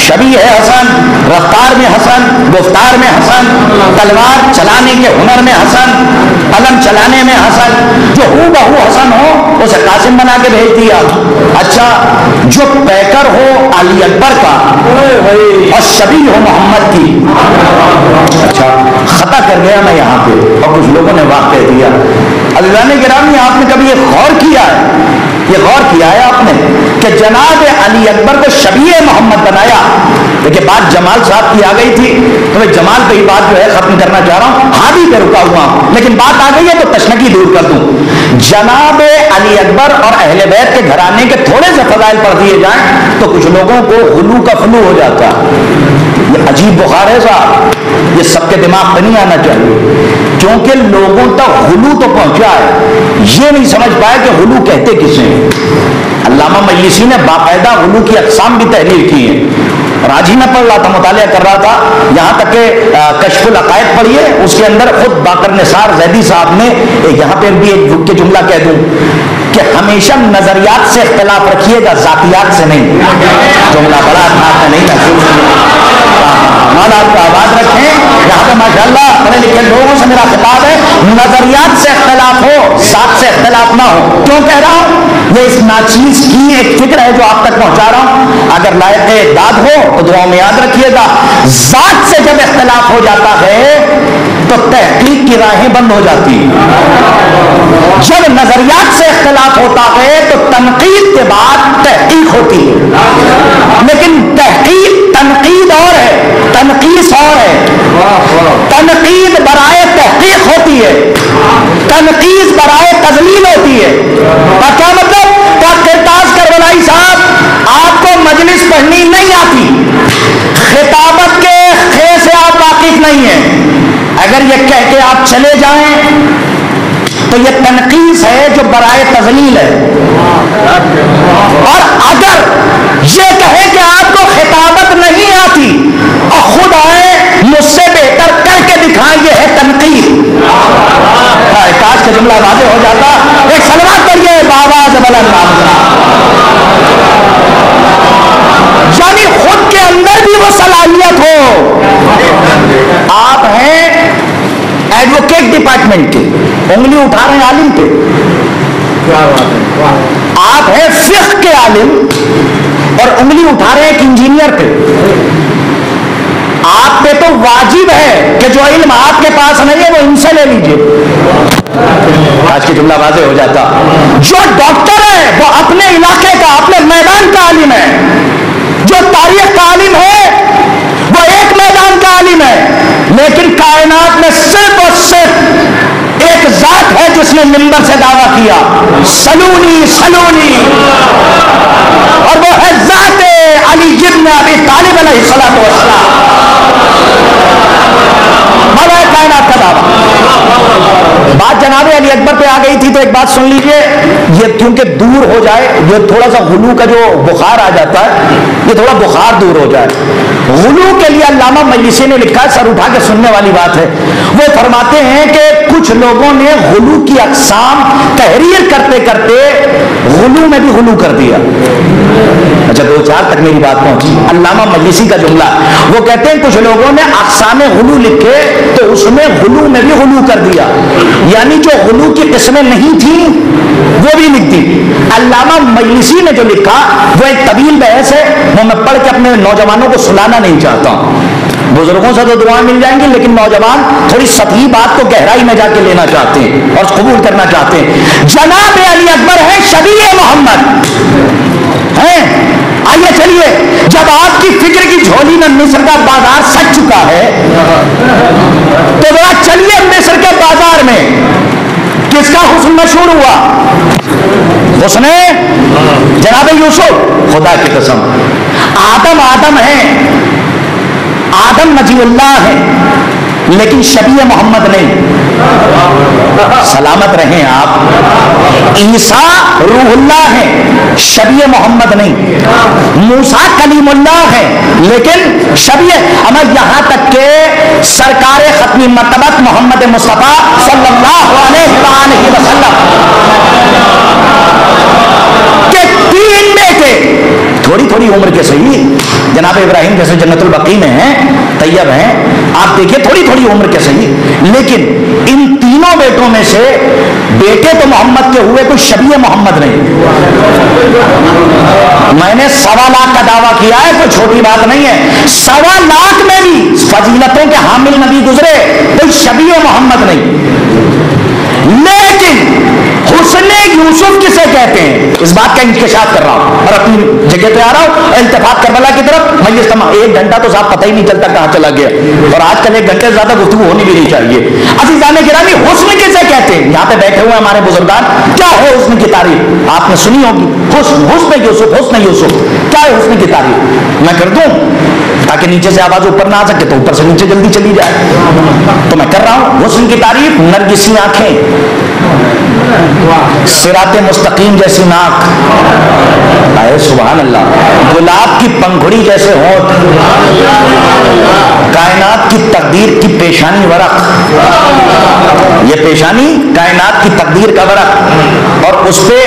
شبیہ حسن, رفتار میں حسن, گفتار میں حسن, تلوار چلانے کے ہنر میں حسن, قلم چلانے میں حسن, جو ہو بہو حسن ہو اسے قاسم بنا کے بھیج دیا. اچھا جو پیکر ہو علی اکبر کا اور شبیہ ہو محمد کی. اچھا خطا کر گیا میں یہاں پہ اور کچھ لوگوں نے واقع دیا. عزیزان گرامی, آپ نے کبھی یہ غور کیا ہے آپ نے کہ جناب علی اکبر کو شبیہ محمد بنایا؟ دیکھیں بات جمال صاحب کی آ گئی تھی تو میں جمال پہ ہی بات جو ہے ختم کرنا چاہ رہا ہوں, ہادی پہ رکا ہوا ہوں, لیکن بات آ گئی ہے تو تشنگی دور کر دوں. جناب علی اکبر اور اہل بیت کے گھرانے کے تھوڑے سے فضائل پڑھ دیے جائیں تو کچھ لوگوں کو غلو کا فلو ہو جاتا. یہ عجیب بخار ہے صاحب, یہ سب کے دماغ پہ نہیں آنا چاہیے کیونکہ لوگوں تک غلو تو پہنچا ہے, یہ نہیں سمجھ پائے کہ غلو کہتے کسے. علامہ مجلسی نے باقاعدہ غلو کی اقسام بھی تحریر کی ہیں. راج ہی میں پڑھ رہا تھا, مطالعہ کر رہا تھا, یہاں تک کہ کشف العقائد پڑھیے, اس کے اندر خود باقر نثار زیدی صاحب نے, یہاں پہ بھی ایک جملہ کہہ دوں, کہ ہمیشہ نظریات سے اختلاف رکھیے گا، ذاتیات سے نہیں. جملہ بڑا آپ نے نہیں محسوس کیا. مولا آپ کو آباد رکھیں. یہاں پہ ماشاء اللہ پڑھے لکھے لوگوں سے میرا خطاب ہے، نظریات سے اختلاف ہو، ذات سے اختلاف نہ ہو. کیوں کہہ رہا ہوں؟ یہ اس ناچیز کی ایک فکر ہے جو آپ تک پہنچا رہا ہوں. اگر لائق داد ہو تو دعاؤں میں یاد رکھیے گا. ذات سے جب اختلاف ہو جاتا ہے تو تحقیق کی راہیں بند ہو جاتی ہیں. جب نظریات سے اختلاف ہوتا ہے تو تنقید کے بعد تحقیق ہوتی ہے. لیکن تحقیق تنقید اور ہے، تنقیص اور ہے. تنقید برائے تحقیق ہوتی ہے، تنقیص برائے تذلیل ہوتی ہے. اور کیا مطلب؟ کرتاز کربلائی صاحب آپ کو مجلس پڑھنی نہیں آتی، خطابت کے خے سے آپ واقف نہیں ہیں، اگر یہ کہہ کے آپ چلے جائیں تو یہ تنقیص ہے جو برائے تذلیل ہے. اور اگر یہ کہے کہ آپ کو خطابت نہیں آتی اور خود آئے مجھ سے بہتر کر کے دکھائیں، یہ ہے تنقید. کاش کا جملہ واضح ہو جاتا. ایک سلوات پڑھیے بابا زبل یعنی خود کے اندر بھی وہ صلاحیت ہو. آپ ہیں ایڈوکیٹ ڈپارٹمنٹ کے، انگلی اٹھا رہے ہیں عالم پہ. آپ ہیں فقہ کے عالم اور انگلی اٹھا رہے ہیں ایک انجینئر پہ. آپ پہ تو واجب ہے کہ جو علم آپ کے پاس نہیں ہے وہ ان سے لے لیجئے. آج کی جملہ واضح ہو جاتا. جو ڈاکٹر ہے وہ اپنے علاقے کا، اپنے میدان کا عالم ہے. جو تاریخ کا عالم ہے وہ ایک میدان کا عالم ہے. لیکن کائنات میں صرف اور صرف ایک ذات ہے جس نے منبر سے دعویٰ کیا، سلونی سلونی، اور وہ ہے ذات علی ابن ابی طالب علیہ الصلوۃ والسلام. مولا کائنات کا دعویٰ. بات جناب علی اکبر پہ آ گئی تھی تو ایک بات سن لیجئے. یہ کیونکہ دور ہو جائے، یہ تھوڑا سا غلو کا جو بخار آ جاتا ہے، یہ تھوڑا بخار دور ہو جائے. غلو کے لیے علامہ مجلسی نے لکھا ہے، سر اٹھا کے سننے والی بات ہے. وہ فرماتے ہیں کہ کچھ لوگوں نے غلو کی اقسام تحریر کرتے کرتے غلو میں بھی غلو کر دیا. اچھا دو چار تک میری بات پہنچی. علامہ مجلسی کا جملہ، وہ کہتے ہیں کچھ لوگوں نے اقسام غلو لکھے تو اس میں غلو میں بھی غلو کر دیا، یعنی جو غلو کی قسمیں نہیں تھیں وہ بھی لکھ دی. علامہ مجلسی نے جو لکھا وہ ایک طویل بحث ہے، وہ میں پڑھ کے اپنے نوجوانوں کو سلانا نہیں چاہتا ہوں. بزرگوں سے تو دعائیں مل جائیں گی، لیکن نوجوان تھوڑی سطحی بات کو گہرائی میں جا کے لینا چاہتے ہیں اور قبول کرنا چاہتے ہیں. جناب علی اکبر ہے شبیہ محمد ہیں. آئیے چلیے، جب آپ کی فکر کی جھولی میں مصر کا بازار سج چکا ہے تو ذرا چلیے مصر کے بازار میں کس کا حسن مشہور ہوا؟ حسن جناب یوسف. خدا کی قسم آدم ہے، آدم نجی اللہ ہے، لیکن شبیہ محمد نہیں. سلامت رہیں آپ. عیسیٰ روح اللہ ہے، شبیہ محمد نہیں. موسیٰ کلیم اللہ ہے، لیکن شبیہ اما یہاں تک کہ سرکار ختمی مرتبت محمد مصطفیٰ صلی اللہ علیہ وآلہ وسلم کے 3 بیٹے تھوڑی تھوڑی عمر کے صحیح، جناب ابراہیم جیسے جنت البقیع میں ہیں، طیب ہیں، آپ دیکھیں تھوڑی تھوڑی عمر کے صحیح، لیکن ان تینوں بیٹوں میں سے بیٹے تو محمد کے ہوئے، کوئی شبیہ محمد نہیں. میں نے 1.25 لاکھ کا دعویٰ کیا ہے، کوئی چھوٹی بات نہیں ہے. 1.25 لاکھ میں بھی فضیلتوں کے حامل نبی گزرے، کوئی شبیہ محمد نہیں. لیکن حسن یوسف کسے کہتے ہیں، اس بات کا انکشاف کر رہا ہوں اور اپنی جگہ پہ آ رہا ہوں. التفات کربلا کی طرف مجلس تمام 1 گھنٹہ تو صاحب پتہ ہی نہیں چلتا کہاں چلا گیا، اور آج کل 1 گھنٹے سے زیادہ گفتگو ہونی بھی نہیں چاہیے. عزیزان گرامی، حسن کسے کہتے ہیں؟ یہاں پہ بیٹھے ہوئے ہمارے بزرگان، کیا ہے حسن کی تعریف؟ آپ نے سنی ہوگی. حسن یوسف، حسن یوسف کیا ہے حسن کی تعریف؟ میں کر دوں تاکہ نیچے سے آواز اوپر نہ آ سکے تو اوپر سے نیچے جلدی چلی جائے، تو میں کر رہا ہوں. حسن کی تعریف: نرگسی آنکھیں، صراط مستقیم جیسی ناک، اے سبحان اللہ، گلاب کی پنکھڑی جیسے ہونٹ، کائنات کی تقدیر کی پیشانی ورق. یہ پیشانی کائنات کی تقدیر کا ورق. اور اس پہ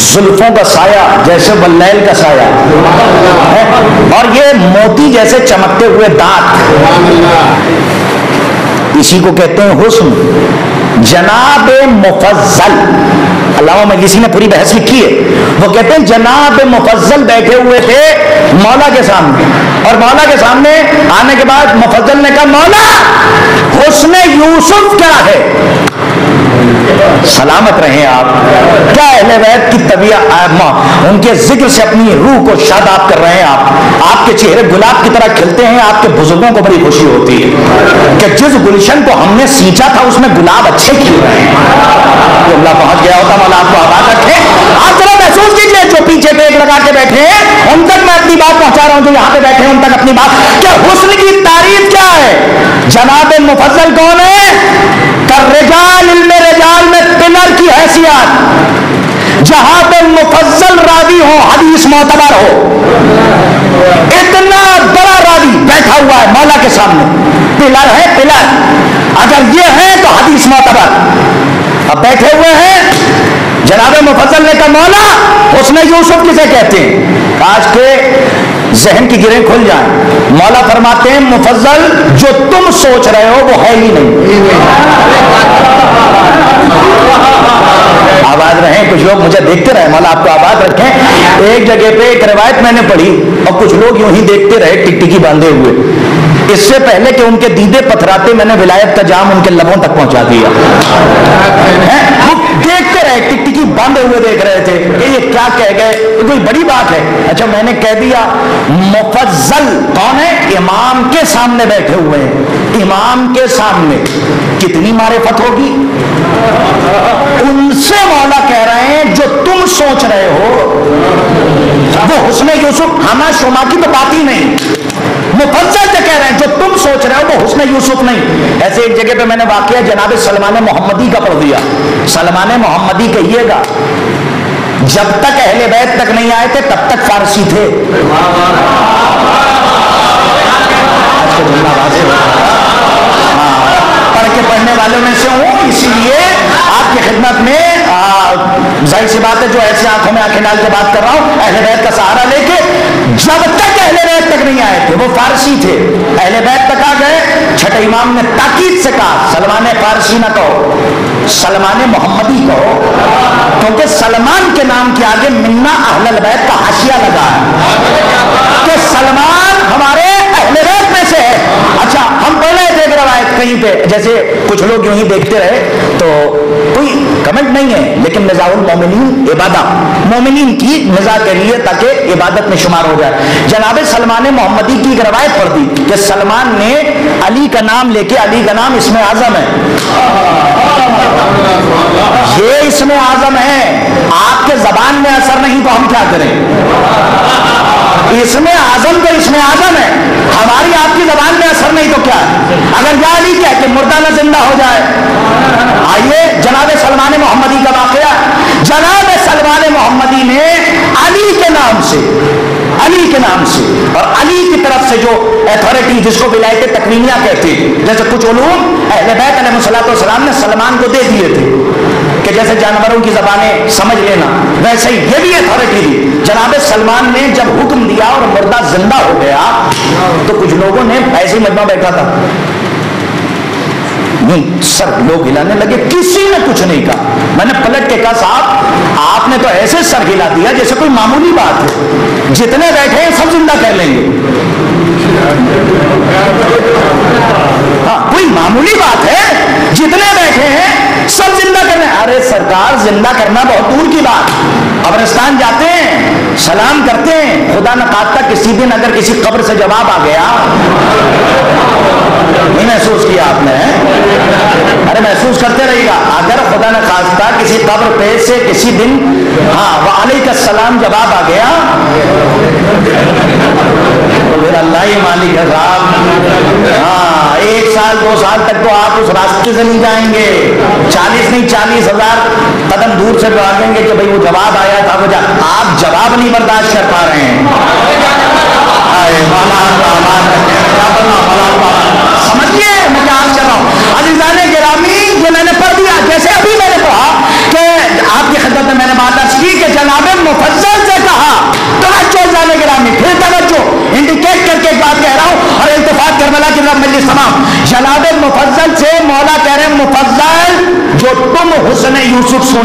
زلفوں کا سایہ جیسے واللیل کا سایہ ہے، اور یہ موتی جیسے چمکتے ہوئے دانت، اسی کو کہتے ہیں حسن۔ جناب مفضل، علامہ مجلسی نے پوری بحث لکھی ہے، وہ کہتے ہیں جناب مفضل بیٹھے ہوئے تھے مولا کے سامنے، اور مولا کے سامنے آنے کے بعد مفضل نے کہا مولا حسن یوسف کیا ہے؟ سلامت رہیں آپ، کیا اہل بیت کی طبیعت، ان کے ذکر سے اپنی روح کو شاداب کر رہے ہیں آپ کے چہرے گلاب کی طرح کھلتے ہیں، آپ کے بزرگوں کو بڑی خوشی ہوتی ہے کہ جس گلشن کو ہم نے سینچا تھا اس میں گلاب اچھے کھل رہے ہیں۔ تو اللہ پہنچ گیا ہوتا، مولا آپ کو آباد رکھے۔ آپ ذرا محسوس کیجئے جو پیچھے ٹیک لگا کے بیٹھے ہیں ان تک میں اپنی بات پہنچا رہا ہوں، جو یہاں پہ بیٹھے ہیں ان تک اپنی بات، کہ حسن کی تعریف کیا ہے؟ جناب مفضل کون ہے؟ رجال علم رجال میں پلر کی حیثیت، جہاں پہ مفضل راوی ہو حدیث معتبر ہو، اتنا بڑا راوی بیٹھا ہوا ہے مولا کے سامنے، پلر ہے پلر، اگر یہ ہے تو حدیث معتبر، اب بیٹھے ہوئے ہیں جناب مفضل نے کہا مولا حسن یوسف کسے کہتے ہیں؟ آج کے ذہن کی گرہیں کھل جائیں۔ مولا فرماتے ہیں مفضل جو تم سوچ رہے ہو وہ ہے ہی نہیں۔ آباد رہیں، کچھ لوگ مجھے دیکھتے رہے، مولا آپ کو آباد رکھیں۔ ایک جگہ پہ ایک روایت میں نے پڑھی اور کچھ لوگ یوں ہی دیکھتے رہے ٹکٹکی باندھے ہوئے، اس سے پہلے کہ ان کے دیدے پتھراتے میں نے ولایت کا جام ان کے لبوں تک پہنچا دیا۔ دیکھتے رہے ٹکٹکی باندھے ہوئے دیکھ رہے تھے کہ یہ کیا کہہ گئے، کوئی بڑی بات ہے؟ اچھا میں نے کہہ دیا مفضل کون ہے؟ امام کے سامنے بیٹھے ہوئے ہیں، امام کے سامنے کتنی معرفت ہوگی؟ ان سے مولا کہہ رہے ہیں جو تم سوچ رہے ہو وہ حسن یوسف ہمہ شما کی تو بات ہی نہیں، مفضل جو کہہ رہے ہیں جو تم سوچ رہے ہو وہ حسن یوسف نہیں۔ ایسے ایک جگہ پہ میں نے واقعہ جناب سلمان محمدی کا پڑھ دیا۔ سلمان محمدی کہیے گا جب تک اہل بیت تک نہیں آئے تھے تب تک فارسی تھے، پڑھ کے پڑھنے والوں میں سے ہوں، اسی لیے آپ کی خدمت میں ظاہر سی بات ہے جو ایسے آنکھوں میں آنکھیں ڈال کے بات کر رہا ہوں، اہل بیت کا سہارا لے کے جب تک اہل بیت تک نہیں آئے تھے وہ فارسی تھے، اہل بیت تک آ گئے، چھٹے امام نے تاکید سے کہا سلمان فارسی نہ کہو، سلمان محمدی کہو، کیونکہ سلمان کے نام کے آگے منا اہل البیت کا حاشیہ لگا ہے کہ سلمان ہمارے اہل بیت میں سے ہے۔ اچھا ہم پڑھ رہے تھے ایک روایت کہیں پہ، جیسے کچھ لوگ یوں ہی دیکھتے رہے تو کوئی کمنٹ نہیں ہے، لیکن مزاح المومنین عبادہ، مومنین کی مزاح کے لیے تاکہ عبادت میں شمار ہو جائے۔ جناب سلمان محمدی کی ایک روایت پڑھ دی کہ سلمان نے علی کا نام لے کے، علی کا نام اسم اعظم ہے، یہ اسم اعظم ہے، آپ کے زبان میں اثر نہیں تو ہم کیا کریں؟ اسم اعظم تو اسم اعظم ہے، ہماری آپ کی زبان میں اثر نہیں تو کیا ہے؟ اگر یا علی کہہ کے مردہ نہ زندہ ہو جائے۔ آئیے جناب سلمان محمدی کا واقعہ، جناب سلمان محمدی نے علی کے نام سے، علی کے نام سے اور علی کی طرف سے جو ایتھارٹی جس کو ولایت تکوینیہ کہتے ہیں، جیسے کچھ علوم اہل بیت علیہ السلام نے سلمان کو دے دیے تھے کہ جیسے جانوروں کی زبانیں سمجھ لینا، ویسے ہی یہ بھی ایتھارٹی دی۔ جناب سلمان نے جب حکم دیا اور مردہ زندہ ہو گیا تو کچھ لوگوں نے ایسے ہی مجمع بیٹھا تھا، سر لوگ ہلانے لگے، کسی نے کچھ نہیں کہا۔ میں نے پلٹ کے کہا صاحب آپ نے تو ایسے سر ہلا دیا جیسے کوئی معمولی بات ہے، جتنے بیٹھے ہیں سب زندہ کر لیں گے، ہاں کوئی معمولی بات ہے، جتنے بیٹھے ہیں سب زندہ کرنے۔ ارے سرکار زندہ کرنا بہت دور کی بات، قبرستان جاتے ہیں سلام کرتے ہیں، خدا نہ خواستہ کسی دن اگر کسی قبر سے جواب آ گیا، نہیں محسوس کیا آپ نے؟ ارے محسوس کرتے رہیے گا، اگر خدا نہ خواستہ کسی قبر پہ سے کسی دن ہاں وعلیکم السلام جواب آ گیا تو پھر اللہ ہی مالک ہے صاحب، ہاں 1 سال 2 سال تک تو آپ اس راستے سے نہیں جائیں گے، 40 نہیں 40,000 قدم دور سے بھاگیں گے کہ بھئی وہ جواب آیا تھا، آپ جواب نہیں برداشت کر پا رہے ہیں۔ سمجھیے میں کیا عرض کر رہا ہوں عزیزان گرامی، یہ میں نے پڑھ دیا، جیسے ابھی میں نے کہا کہ آپ کی خدمت میں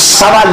1.25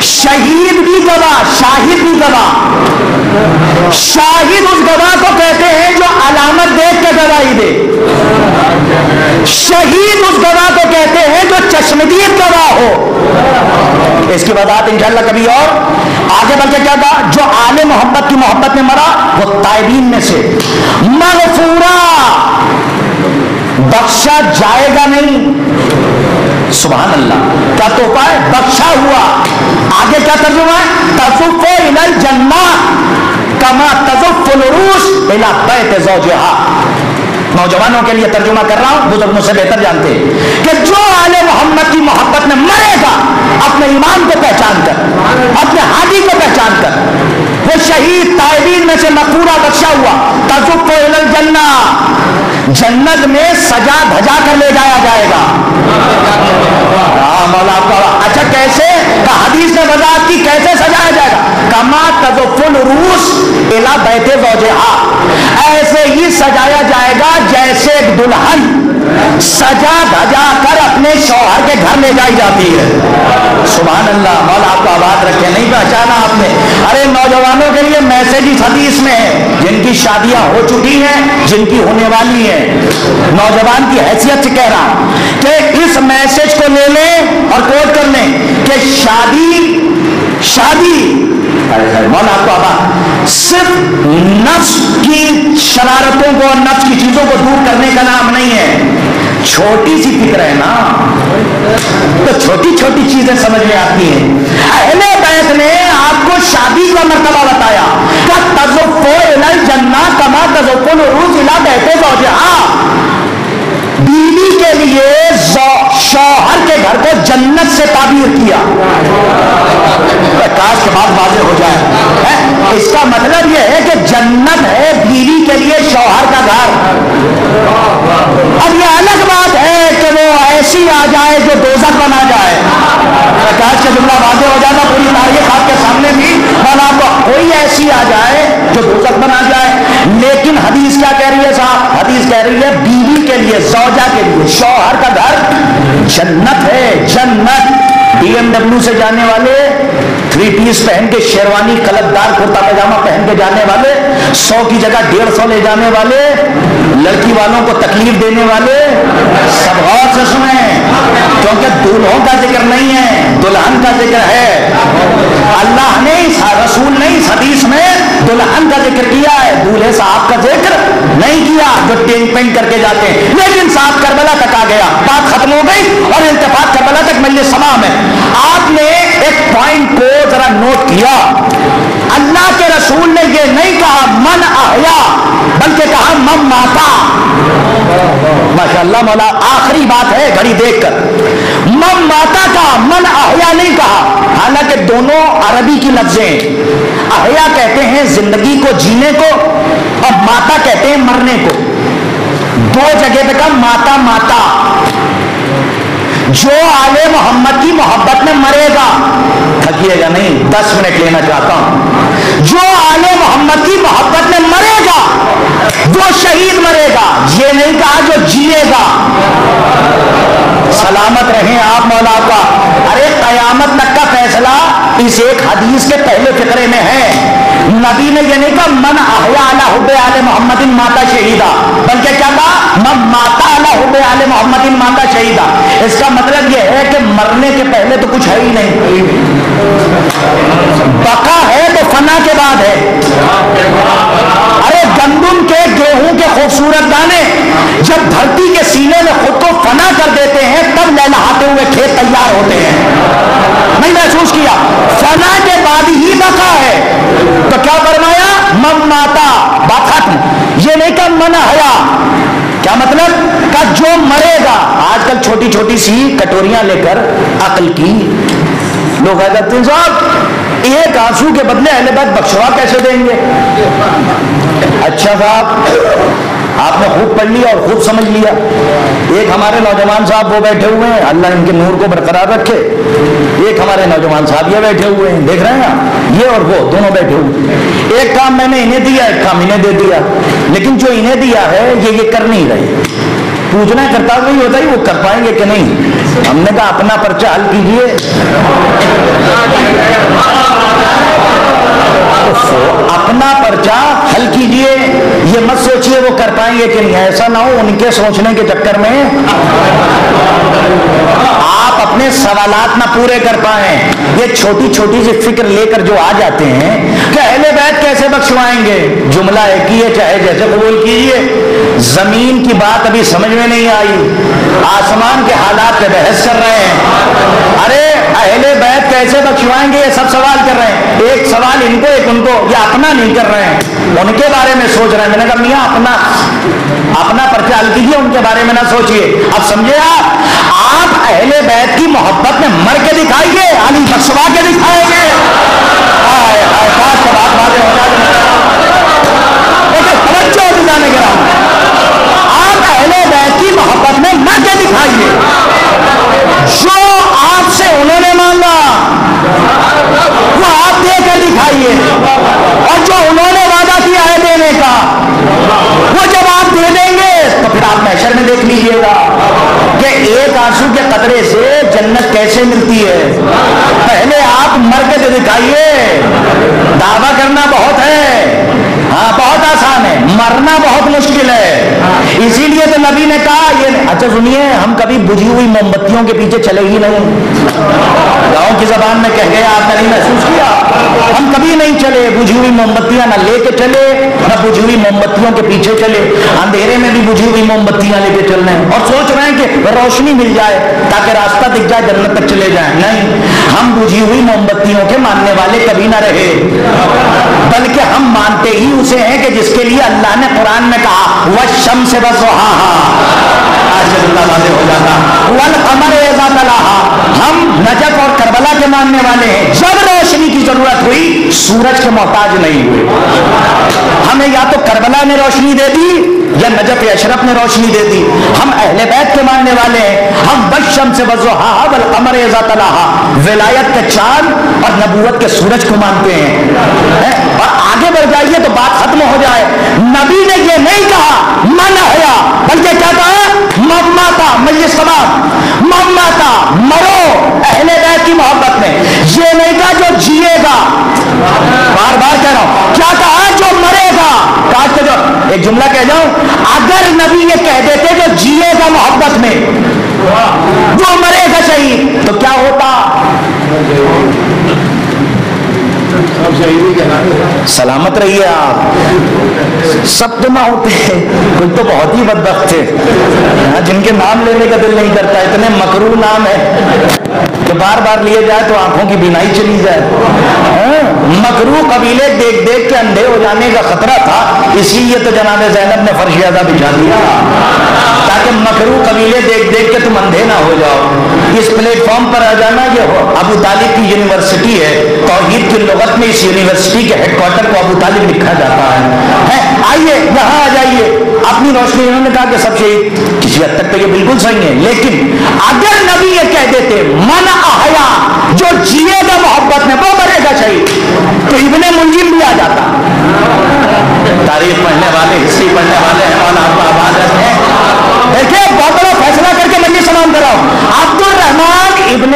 شہید بھی گواہ، شاہد بھی گواہ۔ شاہد اس گواہ کو کہتے ہیں جو علامت دیکھ کے گواہی دے، شہید اس گواہ کو کہتے ہیں جو چشمدید گواہ ہو۔ اس کی وضاحت انشاءاللہ کبھی اور آگے بڑھ کے کیا کہا، جو آل محبت کی محبت میں مرا وہ تائبین میں سے مغفورا، بخشا جائے گا نہیں۔ سبحان اللہ، کیا توفہ ہے، بخشا ہوا۔ آگے کیا ترجمہ ہے، تزف الی الجنہ کما تزف العروس الی بیت زوجہا۔ نوجوانوں کے لیے ترجمہ کر رہا ہوں، بزرگ مجھ سے بہتر جانتے ہیں کہ جو آل محمد کی محبت میں مرے گا اپنے ایمان کو پہچان کر، اپنے ہادی کو پہچان کر، وہ شہید تائبین میں سے مغفورہ بخشا ہوا، تزف الی الجنہ، جنت میں سجا دھجا کر لے جایا جائے گا۔ مولا آپ کا اچھا کیسے، حدیث نے وضاحت کی کیسے سجایا جائے گا، کما تزف العروس الی بیت زوجہا، ایسے ہی سجایا جائے گا جیسے ایک دلہن سجا دھجا کر اپنے شوہر کے گھر لے جائی جاتی ہے۔ سبحان اللہ، مولا آپ کو آباد رکھے۔ نہیں پہچانا آپ نے؟ ارے نوجوانوں کے لیے میسج اس حدیث میں ہے، جن کی شادیاں ہو چکی ہیں، جن کی ہونے والی ہیں، نوجوان کی حیثیت سے کہہ رہا ہوں کہ اس میسج کو لے لیں اور کوٹ کر لیں کہ شادی مولا آپ کو آباد صرف نفس کی شرارتوں کو اور نفس کی چیزوں کو دور کرنے کا نام نہیں ہے۔ چھوٹی سی فکر ہے نا، تو چھوٹی چھوٹی چیزیں سمجھ میں آتی ہیں۔ اہل بیت نے آپ کو شادی کا مرتبہ بتایا کہ تزف الی الجنہ کما تزف العروس الی بیت زوجہا، بیوی کے لیے شوہر کے گھر کو جنت سے تعبیر کیا۔ کاش کے بعد واضح ہو جائے، اس کا مطلب یہ ہے کہ جنت ہے بیوی کے لیے شوہر کا گھر۔ اب یہ الگ بات ہے کہ وہ ایسی آ جائے جو دوزخ بنا جائے۔ کاش کا جملہ واضح ہو جاتا پوری تاریخ آپ کے سامنے بھی، مولا آپ کو کوئی ایسی آ جائے جو دوزخ بنا جائے۔ لیکن حدیث کیا کہہ رہی ہے صاحب، حدیث کہہ رہی ہے بیوی کے لیے، زوجہ کے لیے شوہر کا گھر جنت ہے، جنت۔ بی ایم ڈبلیو سے جانے والے، 3 پیس پہن کے شیروانی کلکدار کرتا پاجامہ پہن کے جانے والے، 100 کی جگہ 150 لے جانے والے، لڑکی والوں کو تکلیف دینے والے، سب غور سے سنیں، کیونکہ دولہوں کا ذکر نہیں ہے، دلہن کا ذکر ہے۔ اللہ نے، رسول نے اس حدیث میں دلہن کا ذکر کیا ہے، دولہے صاحب کا ذکر نہیں کیا جو ٹینگ پینگ کر کے جاتے ہیں۔ لیکن صاحب کربلا تک آ گیا، بات ختم ہو گئی اور التفات کربلا تک مجلس سما میں۔ آپ نے ایک پوائنٹ کو ذرا نوٹ کیا، اللہ کے رسول نے یہ نہیں کہا من احیا، بلکہ کہا من ماتا۔ ماشاءاللہ مولا، آخری بات ہے گھڑی دیکھ کر، من ماتا کہا، من احیا نہیں کہا، حالانکہ دونوں عربی کی لفظیں۔ احیا کہتے ہیں زندگی کو، جینے کو، اور ماتا کہتے ہیں مرنے کو۔ دو جگہ پہ کہا ماتا ماتا۔ جو آل محمد کی محبت میں مرے گا، تھکیے گا نہیں، 10 منٹ لینا چاہتا ہوں، جو آل محمد کی محبت میں مرے گا وہ شہید مرے گا، یہ نہیں کہا جو جیے گا۔ سلامت رہیں آپ مولا کا۔ ارے قیامت تک کا فیصلہ اس ایک حدیث کے پہلے فقرے میں ہے۔ نبی نے یہ نہیں کہا من احیا علی حب آل محمد ماتا شہیدا، بلکہ کیا کہا من ماتا علی حب آل محمد ماتا شہیدا۔ اس کا مطلب یہ ہے کہ مرنے کے پہلے تو کچھ ہے ہی نہیں، بقا ہے تو فنا کے بعد ہے۔ ارے گندم کے، گیہوں کے خوبصورت دانے جب دھرتی کے سینے میں خود کو فنا کر دیتے ہیں تب لہلہاتے ہوئے کھیت تیار ہوتے ہیں۔ نہیں محسوس کیا؟ فنا کے بعد ہی بقا ہے۔ تو کیا فرمایا من ماتا، بات ختم۔ یہ نہیں کہ من حیا، کیا مطلب کہ جو مرے گا۔ آج کل چھوٹی چھوٹی سی کٹوریاں لے کر عقل کی لوگ کہتے ہیں صاحب ایک آنسو کے بدلے اہل بیت بخشوا کیسے دیں گے؟ اچھا صاحب آپ نے خوب پڑھ لیا اور خوب سمجھ لیا۔ ایک ہمارے نوجوان صاحب وہ بیٹھے ہوئے ہیں، اللہ ان کے نور کو برقرار رکھے، ایک ہمارے نوجوان صاحب یہ بیٹھے ہوئے ہیں، دیکھ رہے ہیں آپ، یہ اور وہ دونوں بیٹھے ہوئے، ایک کام میں نے انہیں دیا، ایک کام انہیں دے دیا، لیکن جو انہیں دیا ہے یہ کر نہیں رہے۔ پوچھنا کرتا وہی ہوتا ہے وہ کر پائیں گے کہ نہیں۔ ہم نے کہا اپنا پرچہ حل کیجیے. اپنا پرچہ حل کیجیے. یہ مت سوچئے وہ کر پائیں گے کہ نہیں, ایسا نہ ہو ان کے سوچنے کے چکر میں آپ اپنے سوالات نہ پورے کر پائیں. یہ چھوٹی چھوٹی سی فکر لے کر جو آ جاتے ہیں کہ اہل بیت کیسے بخشوائیں گے, جملہ ایک ہی ہے چاہے جیسے قبول کیجیے. زمین کی بات ابھی سمجھ میں نہیں آئی, آسمان کے حالات پہ بحث کر رہے ہیں. ارے اہل بیت کیسے بخشوائیں گے یہ سب سوال کر رہے ہیں, ایک سوال ان کو ایک ان کو, یہ اپنا نہیں کر رہے ہیں, ان کے بارے میں سوچ رہے ہیں. میں نے کہا میاں اپنا پرچہ حل کیجیے, ان کے بارے میں نہ سوچیے. اب سمجھے آپ اہل بیت کی محبت میں مر کے دکھائیے, علی بخشوا کے دکھائیں گے. بات واضح ہو جائے, توجہ ہو جانے کے بعد آپ اہل بیت کی محبت میں مر کے دکھائیے. جو آپ سے انہوں نے مانگا وہ آپ دے کر دکھائیے, اور جو انہوں نے وعدہ کیا ہے دینے کا وہ جب آپ دے دیں گے تو پھر آپ محشر میں دیکھ لیجئے گا کہ ایک آنسو کے قطرے سے جنت کیسے ملتی ہے. پہلے آپ مر کے دکھائیے. دعویٰ کرنا بہت ہے, ہاں بہت آسان ہے, مرنا بہت مشکل ہے. اسی لیے تو نبی نے کہا یہ اچھا سنیے, ہم کبھی بجھی ہوئی موم بتیوں کے پیچھے چلے ہی نہیں. گاؤں کی زبان میں کہہ گیا, آپ نے نہیں محسوس کیا, ہم کبھی نہیں چلے بجھی ہوئی موم بتیاں نہ لے کے چلے نہ بجھی ہوئی موم بتیوں کے پیچھے چلے. اندھیرے میں بھی بجھی ہوئی موم بتیاں لے کے چل رہے ہیں اور سوچ رہے ہیں کہ روشنی مل جائے تاکہ راستہ دکھ جائے جنت تک چلے جائیں. نہیں, ہم بجھی ہوئی موم بتیوں کے ماننے والے کبھی نہ رہے, بلکہ ہم مانتے ہی اسے ہیں کہ جس کے لیے اللہ نے قرآن میں کہا والشمس وضحاها, ہو جاتا والقمر اذا تلاها. ہم نجف اور کربلا کے ماننے والے ہیں. جب روشنی کی ضرورت ہوئی سورج کے محتاج نہیں ہوئے. ہمیں یا تو کربلا نے روشنی دے دی یا نجف اشرف نے روشنی دے دی. ہم اہل بیت کے ماننے والے ہیں. ہم والشمس وضحاها والقمر اذا تلاها ولایت کے چاند اور نبوت کے سورج کو مانتے ہیں. اور آگے بڑھ جائیے تو بات ختم ہو جائے. نبی نے یہ نہیں کہا من حیا, بلکہ کیا کہا مماتا, مجلس تمام مماتا, مرو اہل بیت کی محبت میں. یہ نہیں کہا جو جیے گا, بار بار کہہ رہا ہوں, کیا کہا جو مرے گا. کاش کے جو ایک جملہ کہہ جاؤں, اگر نبی یہ کہہ دیتے جو جیے گا محبت میں جو مرے گا شہید تو کیا ہوتا. سلامت رہیے آپ. سب تو نہ ہوتے, کچھ تو بہت ہی بدبخت تھے جن کے نام لینے کا دل نہیں کرتا. اتنے مکروہ نام ہے کہ بار بار لیے جائے تو آنکھوں کی بینائی چلی جائے. مکروہ قبیلے دیکھ دیکھ کے اندھے ہو جانے کا خطرہ تھا, اسی لیے تو جناب زینب نے فرش اعضا بچھا دیا تاکہ مکروہ قبیلے دیکھ دیکھ کے تم اندھے نہ ہو جاؤ. اس پلیٹ فارم پر آ جانا یہ ابو طالب کی یونیورسٹی ہے. توحید کی لغت میں اس یونیورسٹی کے ہیڈ کوارٹر کو ابو طالب لکھا جاتا ہے. آئیے یہاں آ جائیے. اپنی روشنی انہوں نے کہا کہ سب شہید, کسی حد تک تو یہ بالکل صحیح ہے, لیکن اگر نبی یہ کہہ دیتے من احیا, جو جیے گا محبت میں وہ مرے گا شہید, تو ابن ملجم بھی آ جاتا. تاریخ پڑھنے والے, ہسٹری پڑھنے والے ہیں, مولانا آپ آباد ہیں. دیکھیں بہت بڑا فیصلہ کر کے مجلس سلام کراؤ. عبد الرحمان ابن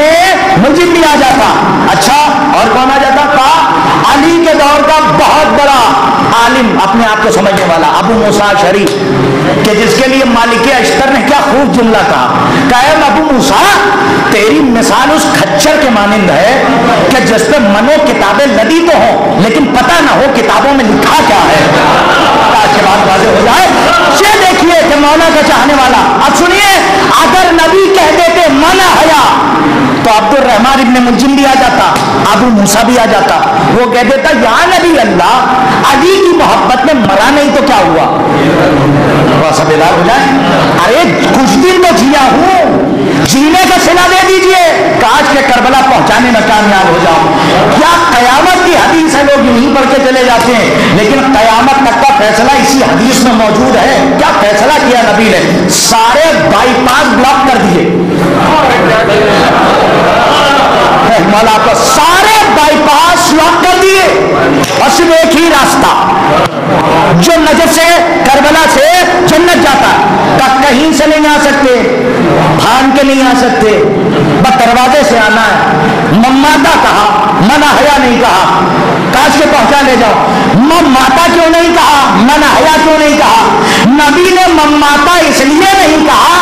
ملجم بھی آ جاتا. اچھا اور کون آ جاتا تھا؟ علی کے دور کا بہت بڑا عالم, اپنے آپ کو سمجھنے والا, ابو موسیٰ اشعری, کہ جس کے لیے مالک اشتر نے کیا خوب جملہ کہا کہ اے ابو موسیٰ تیری مثال اس کھچر کے مانند ہے کہ جس پہ منو کتابیں لدی تو ہوں لیکن پتہ نہ ہو کتابوں میں لکھا کیا ہے. تاکہ بات واضح ہو جائے. یہ دیکھیے کہ مولا کا چاہنے والا. اب سنیے, اگر نبی کہہ دیتے من حیا تو عبد الرحمان ابن ملجم بھی آ جاتا, ابو موسیٰ بھی آ جاتا. وہ کہہ دیتا یا نبی اللہ, علی کی محبت میں مرا نہیں تو کیا ہوا. تھوڑا سا بیدار ہو جائے. ارے کچھ دن تو جیا ہوں, جینے کا صلہ دے دیجئے, کاش کے کربلا پہنچانے میں کامیاب ہو جاؤں. کیا قیامت کی حدیث ہے, لوگ یوں ہی پڑھ کے چلے جاتے ہیں, لیکن قیامت تک کا فیصلہ اسی حدیث میں موجود ہے. کیا فیصلہ کیا نبی نے؟ سارے بائی پاس بلاک کر دیے. مولا کو سارے بائی پاس لاک کر دیے اور صرف ایک ہی راستہ جو نجف سے کربلا سے جنت جاتا, کہیں سے نہیں آ سکتے. بھان کے نہیں آ سکتے، بس دروازے سے آنا ہے۔ مماتا کہا، منع حیا نہیں کہا، کاش کے پہنچا لے جاؤ۔ مماتا کیوں نہیں کہا، منع حیا کیوں نہیں کہا؟ نبی نے مماتا اس لیے نہیں کہا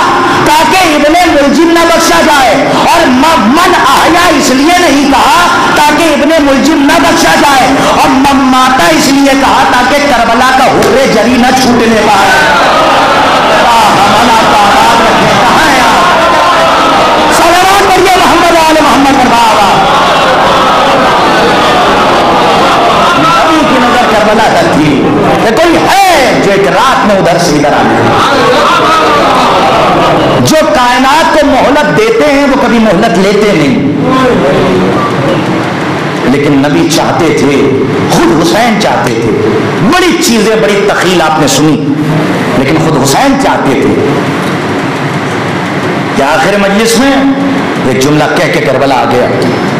تاکہ ابن ملجم نہ بخشا جائے، اور من احیا اس لیے نہیں کہا تاکہ ابن ملجم نہ بخشا جائے، اور مماتا اس لیے کہا تاکہ کربلا کا حرے جری نہ چھوٹنے پائے۔ کہاں ہے آپ؟ صلوات پڑھیے محمد آل محمد پر بابا۔ نبی کی نظر کربلا تک تھی کہ کوئی ہے جو ایک رات میں ادھر سے ادھر آنے، جو کائنات کو مہلت دیتے ہیں وہ کبھی مہلت لیتے نہیں، لیکن نبی چاہتے تھے، خود حسین چاہتے تھے، بڑی چیزیں بڑی تخیل آپ نے سنی، لیکن خود حسین چاہتے تھے کہ آخر مجلس میں ایک جملہ کہہ کے کربلا آ گیا،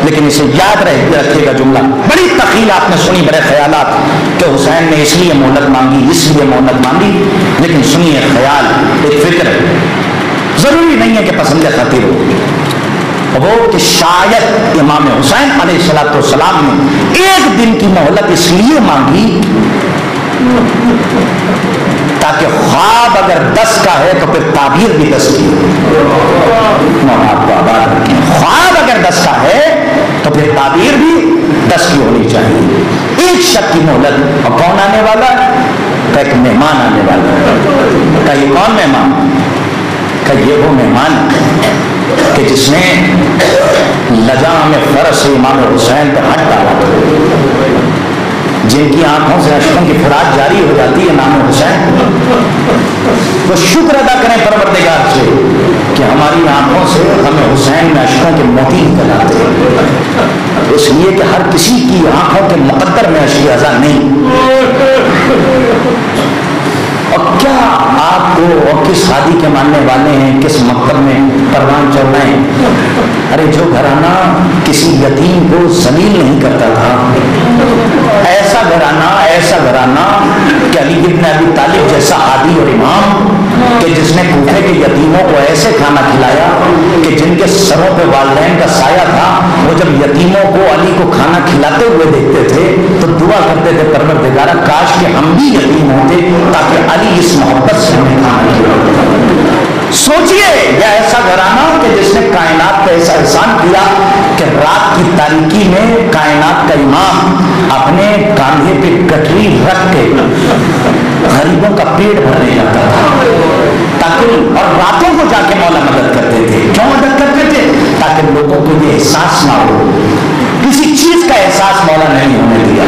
لیکن اسے یاد رکھے گا جملہ، بڑی تخیل آپ نے سنی، بڑے خیالات کہ حسین نے اس لیے مہلت مانگی، اس لیے مہلت مانگی، لیکن سنیے خیال، ایک فکر، ضروری نہیں ہے کہ پسند خاطر ہو، وہ کہ شاید امام حسین علیہ السلام نے ایک دن کی مہلت اس لیے مانگی تاکہ خواب اگر 10 کا ہے تو پھر تعبیر بھی 10 کی ہے، خواب اگر 10 کا ہے تو پھر تعبیر بھی 10 کی ہونی چاہیے۔ ایک شک کی مہلت، اور کون آنے والا؟ کہ ایک مہمان آنے والا۔ کہ یہ کون مہمان؟ کہ یہ وہ مہمان کہ جس نے لجام فرس امام حسین پہ ہاتھ ڈالا، جن کی آنکھوں سے اشکوں کی فراق جاری ہو جاتی ہے امام حسین، وہ شکر ادا کریں پروردگار سے کہ ہماری آنکھوں سے ہمیں حسین میں اشکوں کے موتی نکل آتے ہیں، اس لیے کہ ہر کسی کی آنکھوں کے مقدر میں اشک ازا نہیں۔ اور کیا آپ کو اور کس ہادی کے ماننے والے ہیں، کس مکتب میں پروان چڑھ رہے ہیں؟ ارے جو گھرانہ کسی یتیم کو ذلیل نہیں کرتا تھا، ایسا گھرانہ کہ علی بن ابی طالب جیسا ہادی اور امام کہ جس نے کوفے کے یتیموں کو ایسے کھانا کھلایا کہ جن کے سروں پہ والدین کا سایہ تھا، وہ جب یتیموں کو علی کو کھانا کھلاتے ہوئے دیکھتے تھے تو دعا کرتے تھے پروردگارا کاش کہ ہم بھی یتیم ہوتے تاکہ علی اس محبت سے ہمیں کھانا کھلاتے۔ سوچئے یہ ایسا گھرانہ کہ جس نے کائنات کا ایسا احسان کیا کہ رات کی تاریکی میں کائنات کا امام اپنے کاندھے پہ گٹری رکھ کے غریبوں کا پیٹ بھرنے جاتا تھا تاکہ، اور راتوں کو جا کے مولا مدد کرتے تھے۔ کیوں مدد کرتے تھے؟ تاکہ لوگوں کو یہ احساس نہ ہو، کسی چیز کا احساس مولا نہیں ہونے دیا۔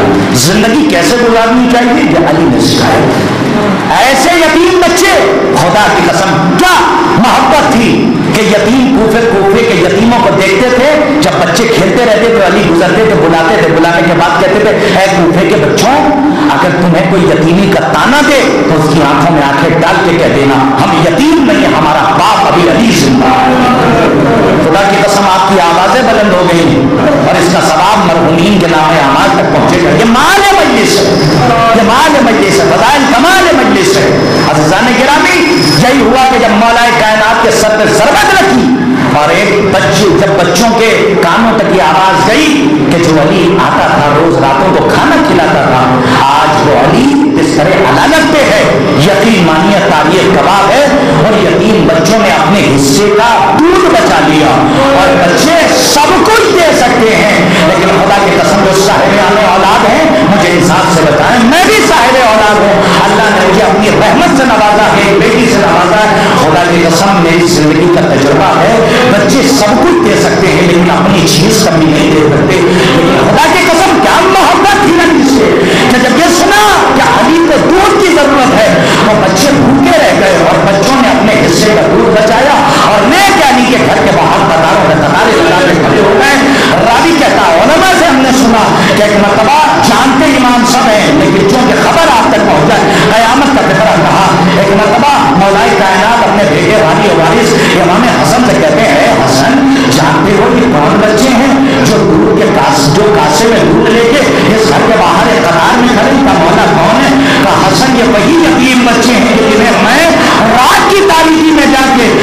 زندگی کیسے گزارنی چاہیے یہ علی نے سکھایا۔ ایسے یتیم بچے، خدا کی قسم کیا محبت تھی کہ یتیم کوفے کے یتیموں کو دیکھتے تھے، جب بچے کھیلتے رہتے تو علی گزرتے تھے، بلاتے تھے، بلانے کے بعد کہتے تھے اے کوفے کے بچوں اگر تمہیں کوئی یتیمی کا تانا دے تو اس کی آنکھوں میں آنکھیں ڈال کے کہہ دینا ہم یتیم نہیں، ہمارا باپ ابھی علی زندہ ہے۔ خدا کی قسم آپ کی آوازیں بلند ہو گئی اور اس کا ثواب مرحومین کے نام اعمال تک پہنچے گا۔ یہ مال مجلس ہے، یہ مال مجلس ہے، فضائل کمال مجلس ہے۔ عزیزان گرامی، یہی ہوا کہ جب مولا کائنات کے سر پہ ضربت رکھی اور ایک بچے، جب بچوں کے کانوں تک یہ آواز گئی کہ جو علی آتا تھا روز راتوں کو کھانا کھلاتا تھا، آج وہ علی اس طرح علالت پہ ہے، یقین مانیے تاریخ گواہ ہے، اور یتیم بچوں نے اپنے حصے کا دودھ بچا لیا، اور بچے سب کچھ دے سکتے ہیں لیکن خدا کی قسم جو صاحب اولاد ہیں مجھے انصاف سے بتائیں، میں بھی صاحب اولاد ہوں، اللہ نے مجھے اپنی رحمت سے نوازا ہے، ایک بیٹی سے نوازا ہے، خدا کی قسم میری زندگی کا تجربہ ہے، بچے سب کچھ دے سکتے ہیں لیکن اپنی چیز کبھی نہیں دے سکتے، لیکن خدا کی قسم کیا محبت تھی نبی سے کہ جب یہ سنا کہ علی کو دودھ کی ضرورت ہے وہ بچے بھوکے رہ گئے اور بچوں نے اپنے حصے کا دودھ بچایا اور نیک علی کے گھر کے باہر قطاروں میں قطاریں لگا کے کھڑے ہو گئے۔ راوی کہتا ہے علماء سے ہم نے سنا کہ ایک مرتبہ جانتے امام سب ہیں لیکن چونکہ خبر آپ تک پہنچ جائے قیامت کا فکرہ کہا، ایک مرتبہ مولا کائنات اپنے بیٹے والی وارث امام حسن سے کہتے ہیں حسن جانتے ہو یہ کون بچے ہیں جو دودھ کے کاسے میں دودھ لے کے اس گھر کے باہر ایک قطار میں کھڑے کا مولا کون ہے؟ کہا حسن یہ وہی یتیم بچے ہیں جنہیں میں رات کی تاریکی میں جا کے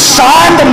7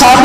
7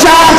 4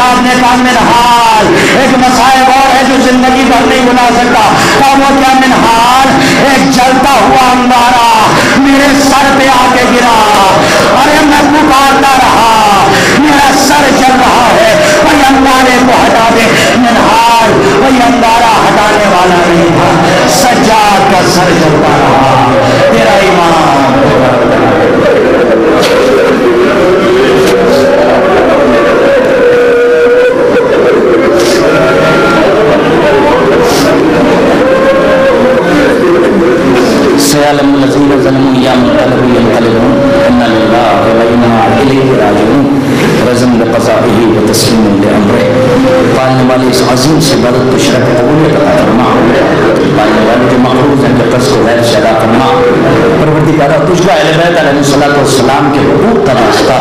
سجاد نے کہا منحال، ایک مصائب اور ہے جو زندگی بھر نہیں بنا سکتا. کہا وہ کیا منحال؟ ایک جلتا ہوا انگارہ میرے سر پہ آ کے گرا. ارے میں پکارتا رہا، میرا سر جل رہا ہے، کوئی انگارے کو ہٹا دے. منحال کوئی انگارہ ہٹانے والا نہیں تھا، سجاد کا سر جلتا رہا. تیرا ایمان سيعلم الذين ظلموا يا منقلب ينقلبون إن لله وإنا إليه راجعون رزم بقضائه وتسليم لأمره. پالنے والے اس عظیم سے عبادت کو شرف قبولیت عطا فرما. پالنے والے جو مقروض ہیں کہ قرض کو غیر سے ادا کرنا. پروردگارا تجھ کا اہل بیت علیہ الصلوۃ والسلام کے حقوق کا راستہ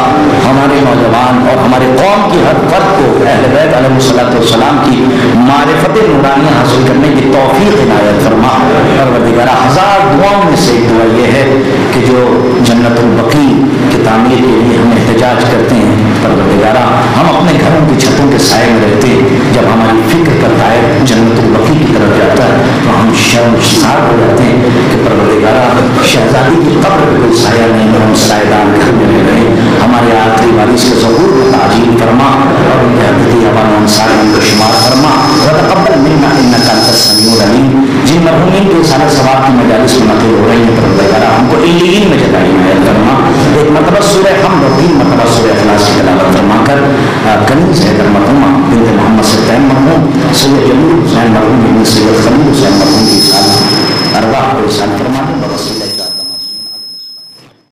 ہمارے نوجوان اور ہمارے قوم کی ہر فرد کو اہل بیت علیہ الصلوۃ والسلام کی معرفت نورانی حاصل کرنے کی توفیق عنایت فرما. پروردگارا ہزار دعاؤں میں سے ایک دعا یہ ہے کہ جو جنت البقیع کی تعمیر کے لیے ہم احتجاج کرتے ہیں، پروردگارا ہم اپنے گھروں کی چھتوں کے سائے میں رہتے ہیں، جب ہماری فکر کا دائر جنت البقیع کی طرف جاتا ہے تو ہم شرمسار ہو جاتے ہیں کہ پروردگارا شہزادی کی قبر پہ کوئی سایہ نہیں ہے، ہم سایہ دار گھر میں رہ رہے ہیں. ہمارے آخری وارث کے ظہور کو تعجیل فرما اور ان کے حضرتی عوام انصار ان کو شمار فرما. وتقبل منا انک انت السمیع العلیم. جن مرحومین کے سارے ثواب کی مجالس میں نقل ہو رہی ہیں پروردگارا ہم کو علیین میں جگائی عنایت فرما. ایک مرتبہ سورہ حمد اور 3 مرتبہ سورہ اخلاص کی تلاوت فرما کر کنیز حیدر مرحومہ بنت محمد سلطان مرحوم سید جمیل حسین مرحوم ابن سید خلیل حسین مرحوم کی سال ارواح کو ارسال فرما دیں.